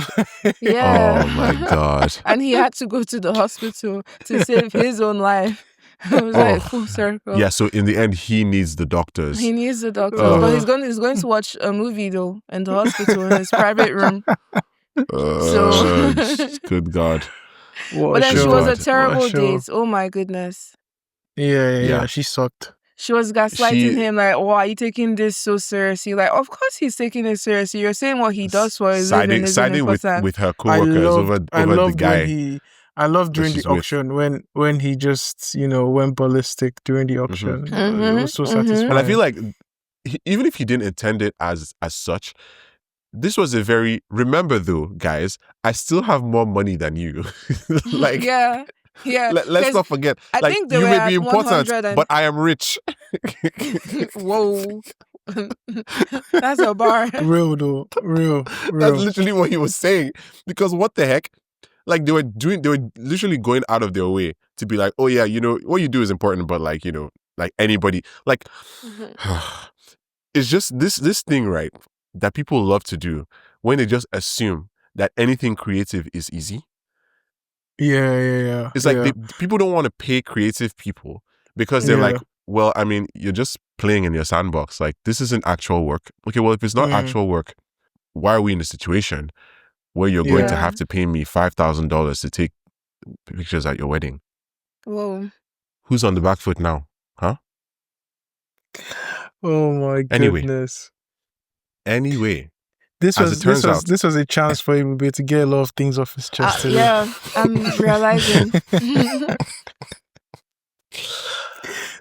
Yeah. Oh my God. And he had to go to the hospital to save his own life. It was like full circle. Yeah, so in the end, he needs the doctors. He needs the doctors. But he's going to watch a movie though in the hospital in his private room. Good God. But then she was a terrible date. Oh my goodness. Yeah. She sucked. She was gaslighting him like, "Oh, are you taking this so seriously?" Like, of course he's taking it seriously. You're saying what he does for his living isn't important. with her co-workers over the guy. I loved during the auction when he just, went ballistic during the auction. It was so satisfying. And I feel like even if he didn't intend it as such, this was a very, remember though, guys, I still have more money than you. Like, yeah. Let's not forget. I like, think you may be important, but I am rich. Whoa. That's a bar. Real though. Real. That's literally what he was saying. Because what the heck? Like they were literally going out of their way to be like, oh yeah, what you do is important, but like, like anybody, like, it's just this thing, right? That people love to do when they just assume that anything creative is easy. Yeah. It's like people don't want to pay creative people because they're like, well, I mean, you're just playing in your sandbox. Like, this isn't actual work. Okay, well, if it's not actual work, why are we in a situation where you're going to have to pay me $5,000 to take pictures at your wedding? Whoa. Who's on the back foot now? Huh? Oh my goodness. Anyway. This was a chance for Ebube to get a lot of things off his chest today. Yeah, I'm realizing.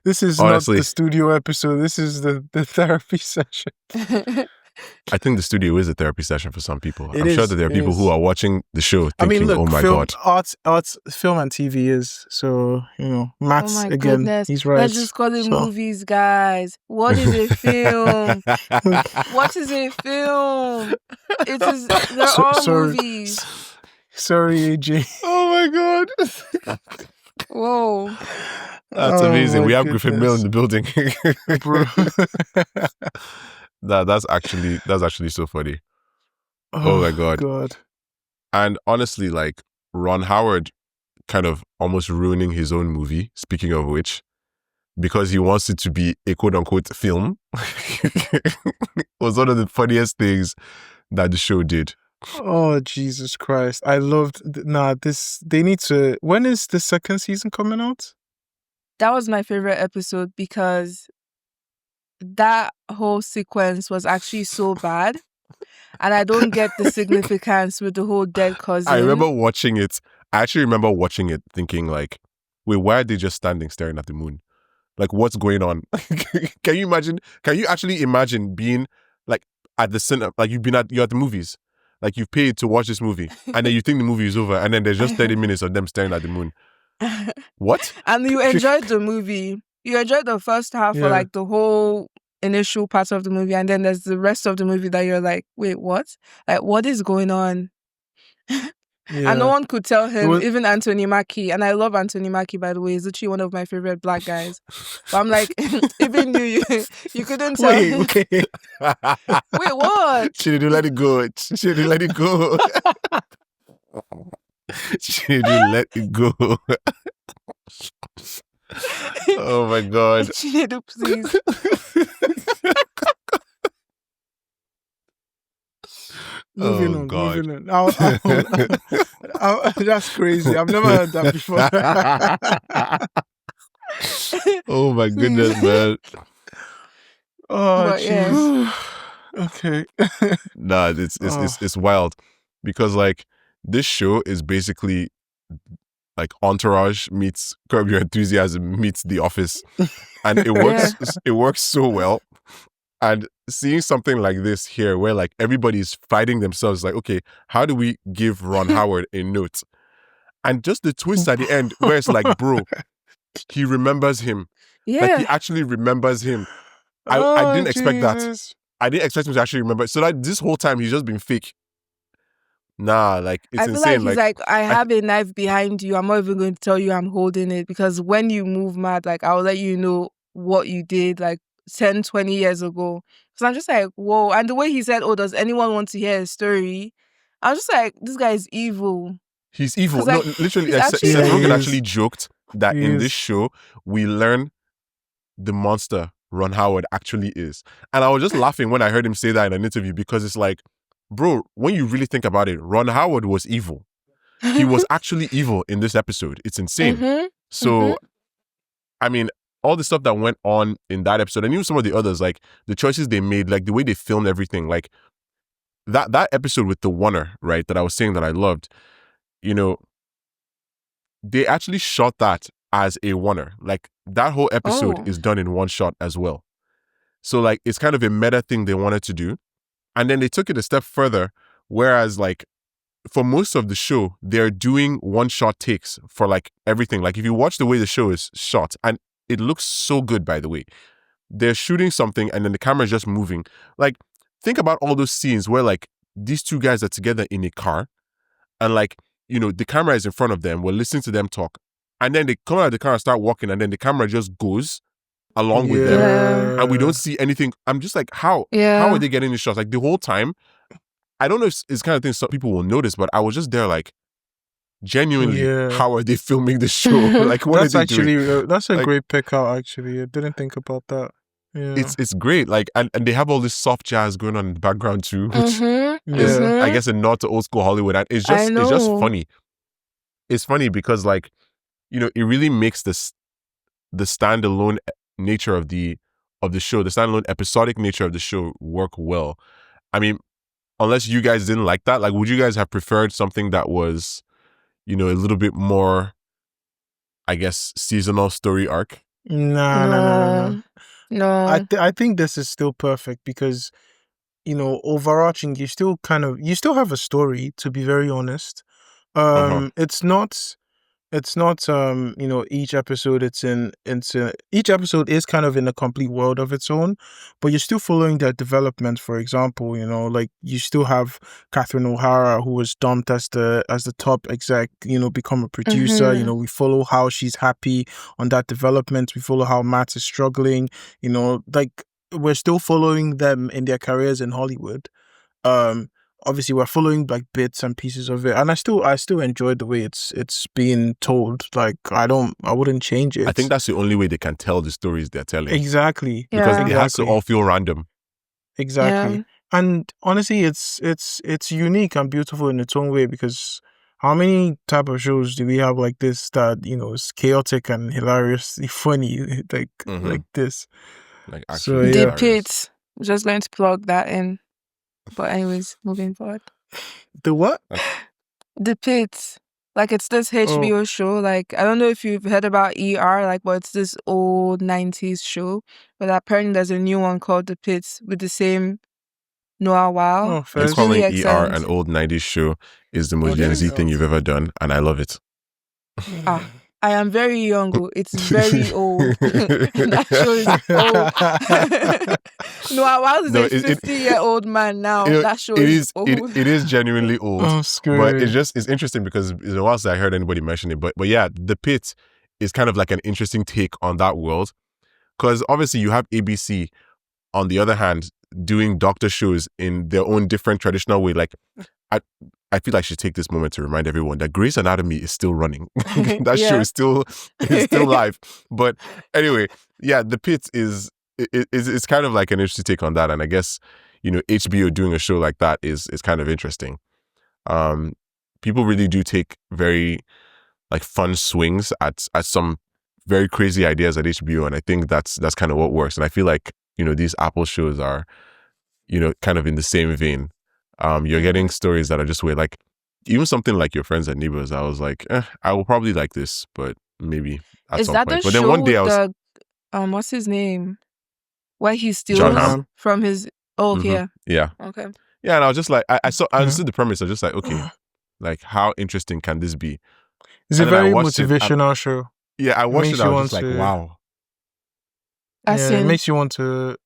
This is honestly not the studio episode. This is the therapy session. I think the studio is a therapy session for some people. I'm sure that there are people who are watching the show thinking, look, oh my God. Arts, film and TV is. So, Matt's, again, he's right. Let's just call it movies, guys. What is a film? What is a film? They're all movies. Sorry, AJ. Oh my God. Whoa. That's amazing. We have Griffin Mill in the building. Bro. That's actually so funny. Oh my God. And honestly, like Ron Howard kind of almost ruining his own movie, speaking of which, because he wants it to be a quote unquote film, was one of the funniest things that the show did. Oh, Jesus Christ. I loved, they need to, when is the second season coming out? That was my favorite episode because that whole sequence was actually so bad. And I don't get the significance with the whole dead cousin. I remember watching it. I actually remember watching it thinking like, wait, why are they just standing staring at the moon? Like, what's going on? Can you actually imagine being like at the cinema, like you're at the movies, like you've paid to watch this movie and then you think the movie is over and then there's just 30 minutes of them staring at the moon. What? And you enjoyed the movie. You enjoyed the first half or like the whole initial part of the movie, and then there's the rest of the movie that you're like, wait, what? Like, what is going on? And no one could tell him, even Anthony Mackie. And I love Anthony Mackie, by the way. He's literally one of my favorite black guys. But I'm like, even you couldn't tell him. Okay. Wait, what? Chinedu, let it go. Chinedu, let it go. Chinedu, let it go. Oh my God. Chinedu, please. Moving on. That's crazy. I've never heard that before. Oh my goodness, man. Oh, jeez. Okay. Nah, it's wild because like this show is basically like Entourage meets Curb Your Enthusiasm meets The Office, and it works. It works so well. And seeing something like this here, where like everybody's fighting themselves, like, okay, how do we give Ron Howard a note? And just the twist at the end, where it's like, bro, he remembers him. Like he actually remembers him. I didn't expect that. I didn't expect him to actually remember. So like this whole time he's just been fake. Nah, like it's insane. I feel like he's like, I have a knife behind you. I'm not even going to tell you I'm holding it, because when you move mad, like I'll let you know what you did like 10, 20 years ago. So I'm just like, whoa. And the way he said, oh, does anyone want to hear his story? I was just like, this guy is evil. He's evil. Like, no, literally, Seth Rogen actually joked that in this show, we learn the monster Ron Howard actually is. And I was just laughing when I heard him say that in an interview, because it's like, bro, when you really think about it, Ron Howard was evil. He was actually evil in this episode. It's insane. So, I mean, all the stuff that went on in that episode, and even some of the others, like the choices they made, like the way they filmed everything, like that episode with the oneer, right, that I was saying that I loved, you know, they actually shot that as a oneer. Like that whole episode is done in one shot as well. So like it's kind of a meta thing they wanted to do. And then they took it a step further, whereas like for most of the show, they're doing one-shot takes for like everything. Like if you watch the way the show is shot, and it looks so good, by the way. They're shooting something and then the camera is just moving. Like think about all those scenes where like these two guys are together in a car and like, you know, the camera is in front of them. We're listening to them talk. And then they come out of the car and start walking, and then the camera just goes along with them. And we don't see anything. I'm just like, how are they getting the shots? Like the whole time, I don't know if it's kind of thing some people will notice, but I was just there like, genuinely, how are they filming the show? Like what that's are they doing? That's a like, great pick out, actually. I didn't think about that. Yeah. It's great. Like and they have all this soft jazz going on in the background too, which is I guess a nod to old school Hollywood. And it's just funny. It's funny because like, you know, it really makes the standalone nature of the show, the standalone episodic nature of the show work well. I mean, unless you guys didn't like that, like would you guys have preferred something that was, you know, a little bit more, I guess, seasonal story arc? No. I think this is still perfect because, you know, overarching, you still have a story, to be very honest. It's not you know, each episode each episode is kind of in a complete world of its own, but you're still following their development. For example, you know, like you still have Catherine O'Hara, who was dumped as the top exec, you know, become a producer. You know, we follow how she's happy on that development. We follow how Matt is struggling, you know, like we're still following them in their careers in Hollywood. Obviously we're following like bits and pieces of it, and I still enjoy the way it's being told. Like I wouldn't change it. I think that's the only way they can tell the stories they're telling. Exactly. Because it has to all feel random. Exactly. Yeah. And honestly, it's unique and beautiful in its own way, because how many type of shows do we have like this that, you know, is chaotic and hilariously funny like this? Like actually The Pit. I'm just going to plug that in. But anyways, moving forward. The what? The Pit. Like it's this HBO show. Like I don't know if you've heard about ER, like, but it's this old 90s show. But apparently there's a new one called The Pit with the same Noah Wow. It's calling ER an old 90s show is the most Gen Z thing you've ever done, and I love it. I am very young. It's very old. That show is old. Noah Wow is a 50-year-old man now. You know, that show is old. It is genuinely old. But it's interesting because it's a while since I heard anybody mention it. But yeah, The Pit is kind of like an interesting take on that world. Because obviously you have ABC, on the other hand, doing doctor shows in their own different traditional way. Like, I feel like I should take this moment to remind everyone that Grey's Anatomy is still running. That show is still live. But anyway, yeah, The Pit is kind of like an interesting take on that. And I guess, you know, HBO doing a show like that is kind of interesting. People really do take very like fun swings at some very crazy ideas at HBO, and I think that's kind of what works. And I feel like, you know, these Apple shows are, you know, kind of in the same vein. You're getting stories that are just weird. Like even something like Your Friends and Neighbors, I was like, I will probably like this, but maybe at Is some that point. the But then show one day I with was the what's his name? Where he John steals Hamm. from his okay, Mhm. Yeah. okay. Yeah, and I was just like, I Yeah. understood the premise. I was just like, okay, like how interesting can this be? It's a And then I very watched it. motivational show. Yeah, I watched Makes it. I you was just want like, to- wow. As Yeah, it in makes you want to.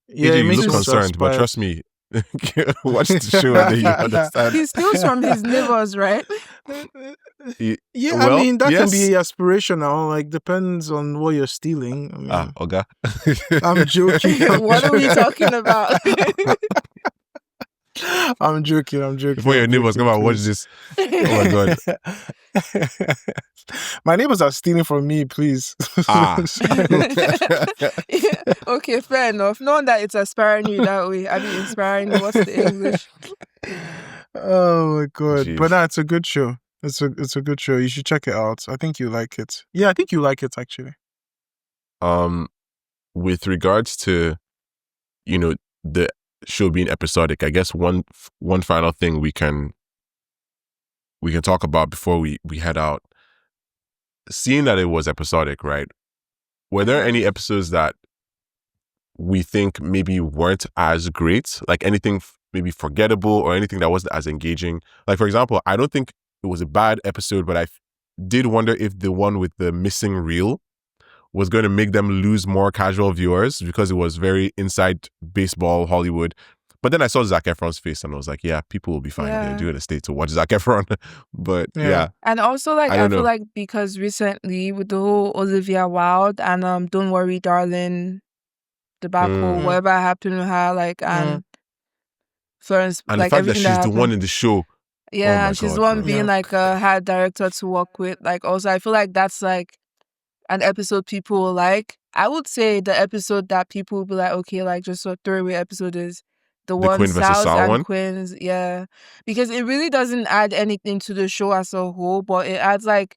Yeah, AJ, it you makes look you want to concerned, but aspire. trust me, watch the show and then you understand. he steals from his neighbors, right? Yeah, Well, I mean that can yes. be aspirational. Like depends on what you're stealing. I mean, Oga. I'm joking. What are we talking about? I'm joking. Before your I'm neighbors come joking, and watch please. this. Oh my god. My neighbors are stealing from me, please. Okay, fair enough. Knowing that it's inspiring you that way. I mean, inspiring. What's the English? Oh my god! Jeez. But no, it's a good show. It's a good show. You should check it out. I think you like it. Yeah, I think you like it actually. With regards to, the show being episodic, I guess one final thing we can talk about before we head out. Seeing that it was episodic, right? Were there any episodes that we think maybe weren't as great? Like anything maybe forgettable or anything that wasn't as engaging? Like, for example, I don't think it was a bad episode, but I did wonder if the one with the missing reel was going to make them lose more casual viewers because it was very inside baseball Hollywood. But then I saw Zac Efron's face and I was like, yeah, people will be fine. Yeah. They're going to stay to watch Zac Efron. But yeah. And also, like, I I don't feel know. like because recently with the whole Olivia Wilde and Don't Worry, Darling, debacle, whatever happened with her, like, and Florence, And like the fact that everything she's that the happened. one in the show. Yeah, my and she's God, the one bro. being Yeah. like a hard director to work with. Like, also, I feel like that's like an episode people will like. I would say the episode that people will be like, okay, like just a throwaway episode is the one Quinn versus Sal's Sal and one? Quinn's. Yeah, because it really doesn't add anything to the show as a whole, but it adds like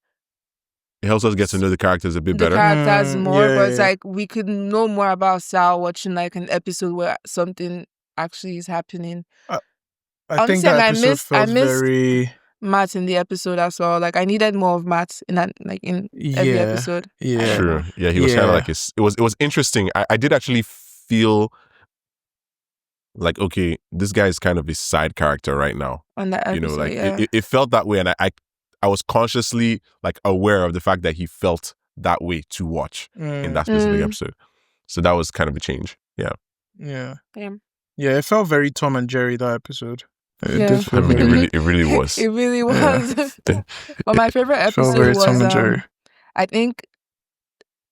It helps us get to know the characters a bit the better. characters more. But it's yeah. like we could know more about Sal watching like an episode where something actually is happening. I Honestly, think that and I episode missed felt very. Matt in the episode as well. Like I needed more of Matt in that, like in every Yeah. episode. Yeah. True. Yeah, he was kind of like it was interesting. I did actually feel like, okay, this guy is kind of a side character right now. On that episode, Like yeah. it felt that way, and I was consciously like aware of the fact that he felt that way to watch in that specific episode. So that was kind of a change. Yeah. Yeah. Yeah. Yeah, it felt very Tom and Jerry, that episode. It Yeah. did I feel mean, very. it really was. It really was. But my favorite It felt episode very Tom and was Jerry. I think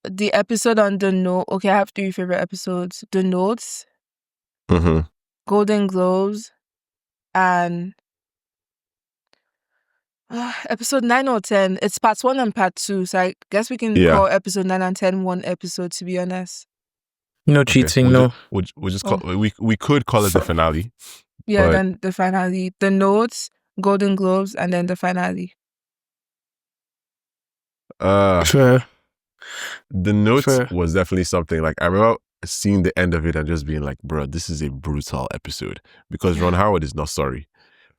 the episode on the note. Okay, I have 3 favorite episodes: The Notes, hmm Golden Globes, and episode 9 or 10. It's parts 1 and part 2. So I guess we can Yeah. call episode 9 and 10 one episode. To be honest, No Okay. cheating, We'll no. we'll just call, we could call it the finale. yeah. But- Then the finale, The Notes, Golden Globes, and then the finale. Fair. The Notes Fair. was definitely something. Like I remember seeing the end of it and just being like, bro, this is a brutal episode because Ron Howard is not sorry.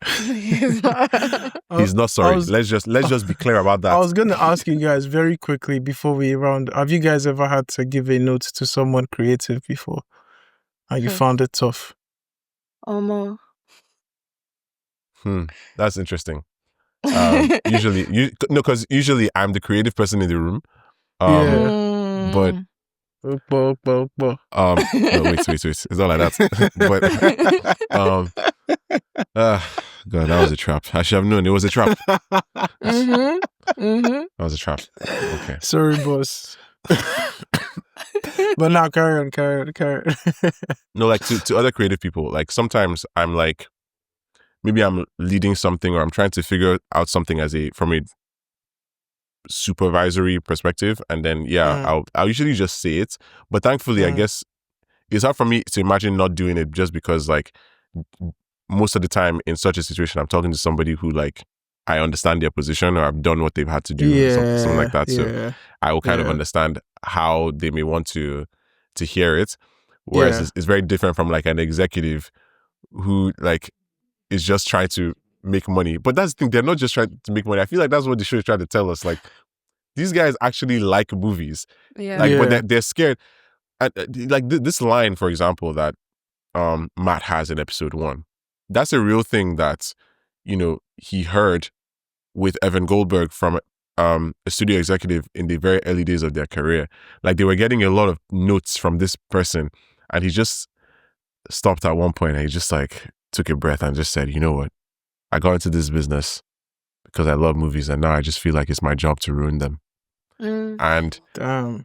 He's not sorry. was- Let's just be clear about that. I was going to ask you guys very quickly before we round. Have you guys ever had to give a note to someone creative before? And you found it tough? Almost. That's interesting. Usually, because usually I'm the creative person in the room. Yeah. But Bo. no, wait. It's not like that. But God, that was a trap. I should have known it was a trap. Mm-hmm. That was a trap. Okay. Sorry, boss. But now carry on. No, like to other creative people, like sometimes I'm like, maybe I'm leading something or I'm trying to figure out something from a supervisory perspective, and then I'll usually just say it. But thankfully, I guess it's hard for me to imagine not doing it just because like most of the time in such a situation, I'm talking to somebody who like I understand their position or I've done what they've had to do, or something like that. So I will kind of understand how they may want to hear it. Whereas it's very different from like an executive who like is just trying to make money. But that's the thing, they're not just trying to make money. I feel like that's what the show is trying to tell us. Like, these guys actually like movies. Yeah. Like, but Yeah. they're scared. And, like this line, for example, that Matt has in episode 1, that's a real thing that, you know, he heard with Evan Goldberg from a studio executive in the very early days of their career. Like, they were getting a lot of notes from this person, and he just stopped at one point and he just like took a breath and just said, you know what, I got into this business because I love movies, and now I just feel like it's my job to ruin them. And Damn.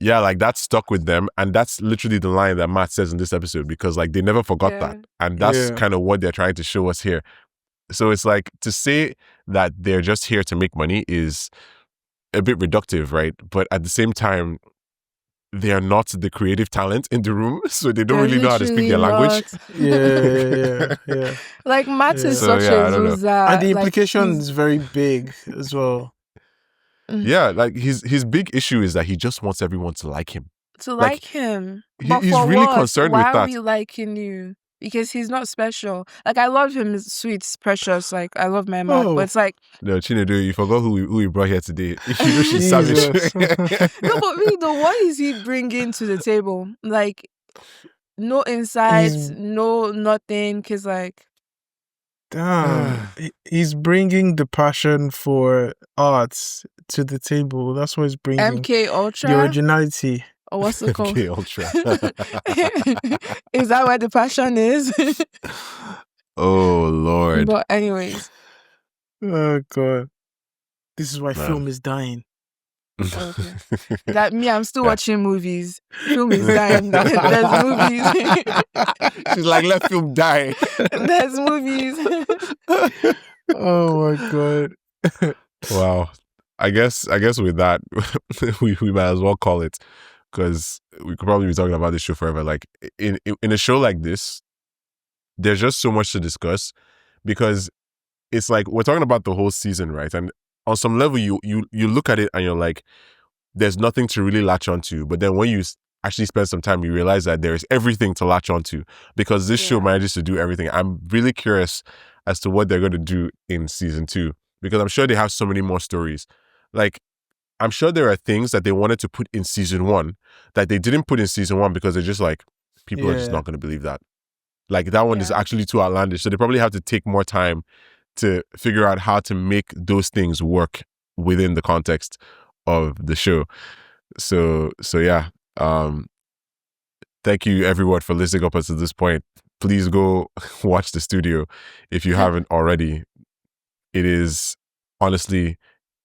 yeah, like that stuck with them, and that's literally the line that Matt says in this episode, because like they never forgot that, and that's kind of what they're trying to show us here. So it's like, to say that they're just here to make money is a bit reductive, right? But at the same time, they are not the creative talent in the room, so they don't really know how to speak their language. Yeah. Like, Matt is So, such yeah, I a don't know. loser. And the like, implication he's- is very big as well. Yeah, like his big issue is that he just wants everyone to like him. to like, like him. he- But he's for really what? concerned Why with are that. we liking you? Because he's not special. Like, I love him, he's sweet, he's precious. Like, I love my Matt, Oh. but it's like, No, Chinedu, you forgot who we brought here today. You know she's savage. Jesus. no, but really though, what is he bringing to the table? Like, no insights, He's- no nothing. Cause like, Damn. He's bringing the passion for arts to the table. That's what he's bringing. MK The Ultra, originality. or what's it called? MK Ultra. Is that where the passion is? Oh Lord. But anyways, Oh, God. This is why Man. film is dying. okay. That me, I'm still Yeah. watching movies. Film is dying. There's movies. She's like, let film die. There's movies. Oh, my God. Wow. I guess with that, we might as well call it, because we could probably be talking about this show forever. Like, in a show like this, there's just so much to discuss, because it's like we're talking about the whole season, right? And on some level, you look at it and you're like, there's nothing to really latch onto. But then when you actually spend some time, you realize that there is everything to latch onto, because this show Yeah. manages to do everything. I'm really curious as to what they're going to do in season 2, because I'm sure they have so many more stories. Like, I'm sure there are things that they wanted to put in season 1 that they didn't put in season 1 because they're just like, people are just Yeah. not going to believe that. Like, that one is Yeah. actually too outlandish. So they probably have to take more time to figure out how to make those things work within the context of the show. So yeah. Thank you everyone for listening up until this point. Please go watch the studio if you haven't already. It is honestly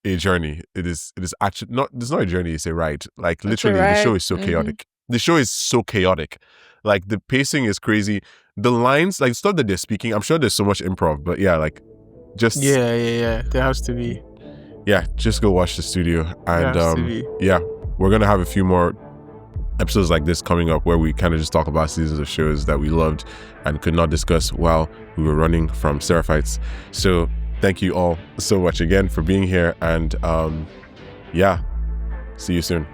a journey. It is actually not, it's not a journey, it's a ride. Like, literally, the show ride. is so Mhm. chaotic. The show is so chaotic. Like, the pacing is crazy. The lines, like, stuff that they're speaking, I'm sure there's so much improv, but yeah, like, just Yeah. There has to be. yeah, just go watch the studio. And There has to be. yeah, we're gonna have a few more episodes like this coming up, where we kind of just talk about seasons of shows that we loved and could not discuss while we were running from Seraphites. So thank you all so much again for being here, and yeah, see you soon.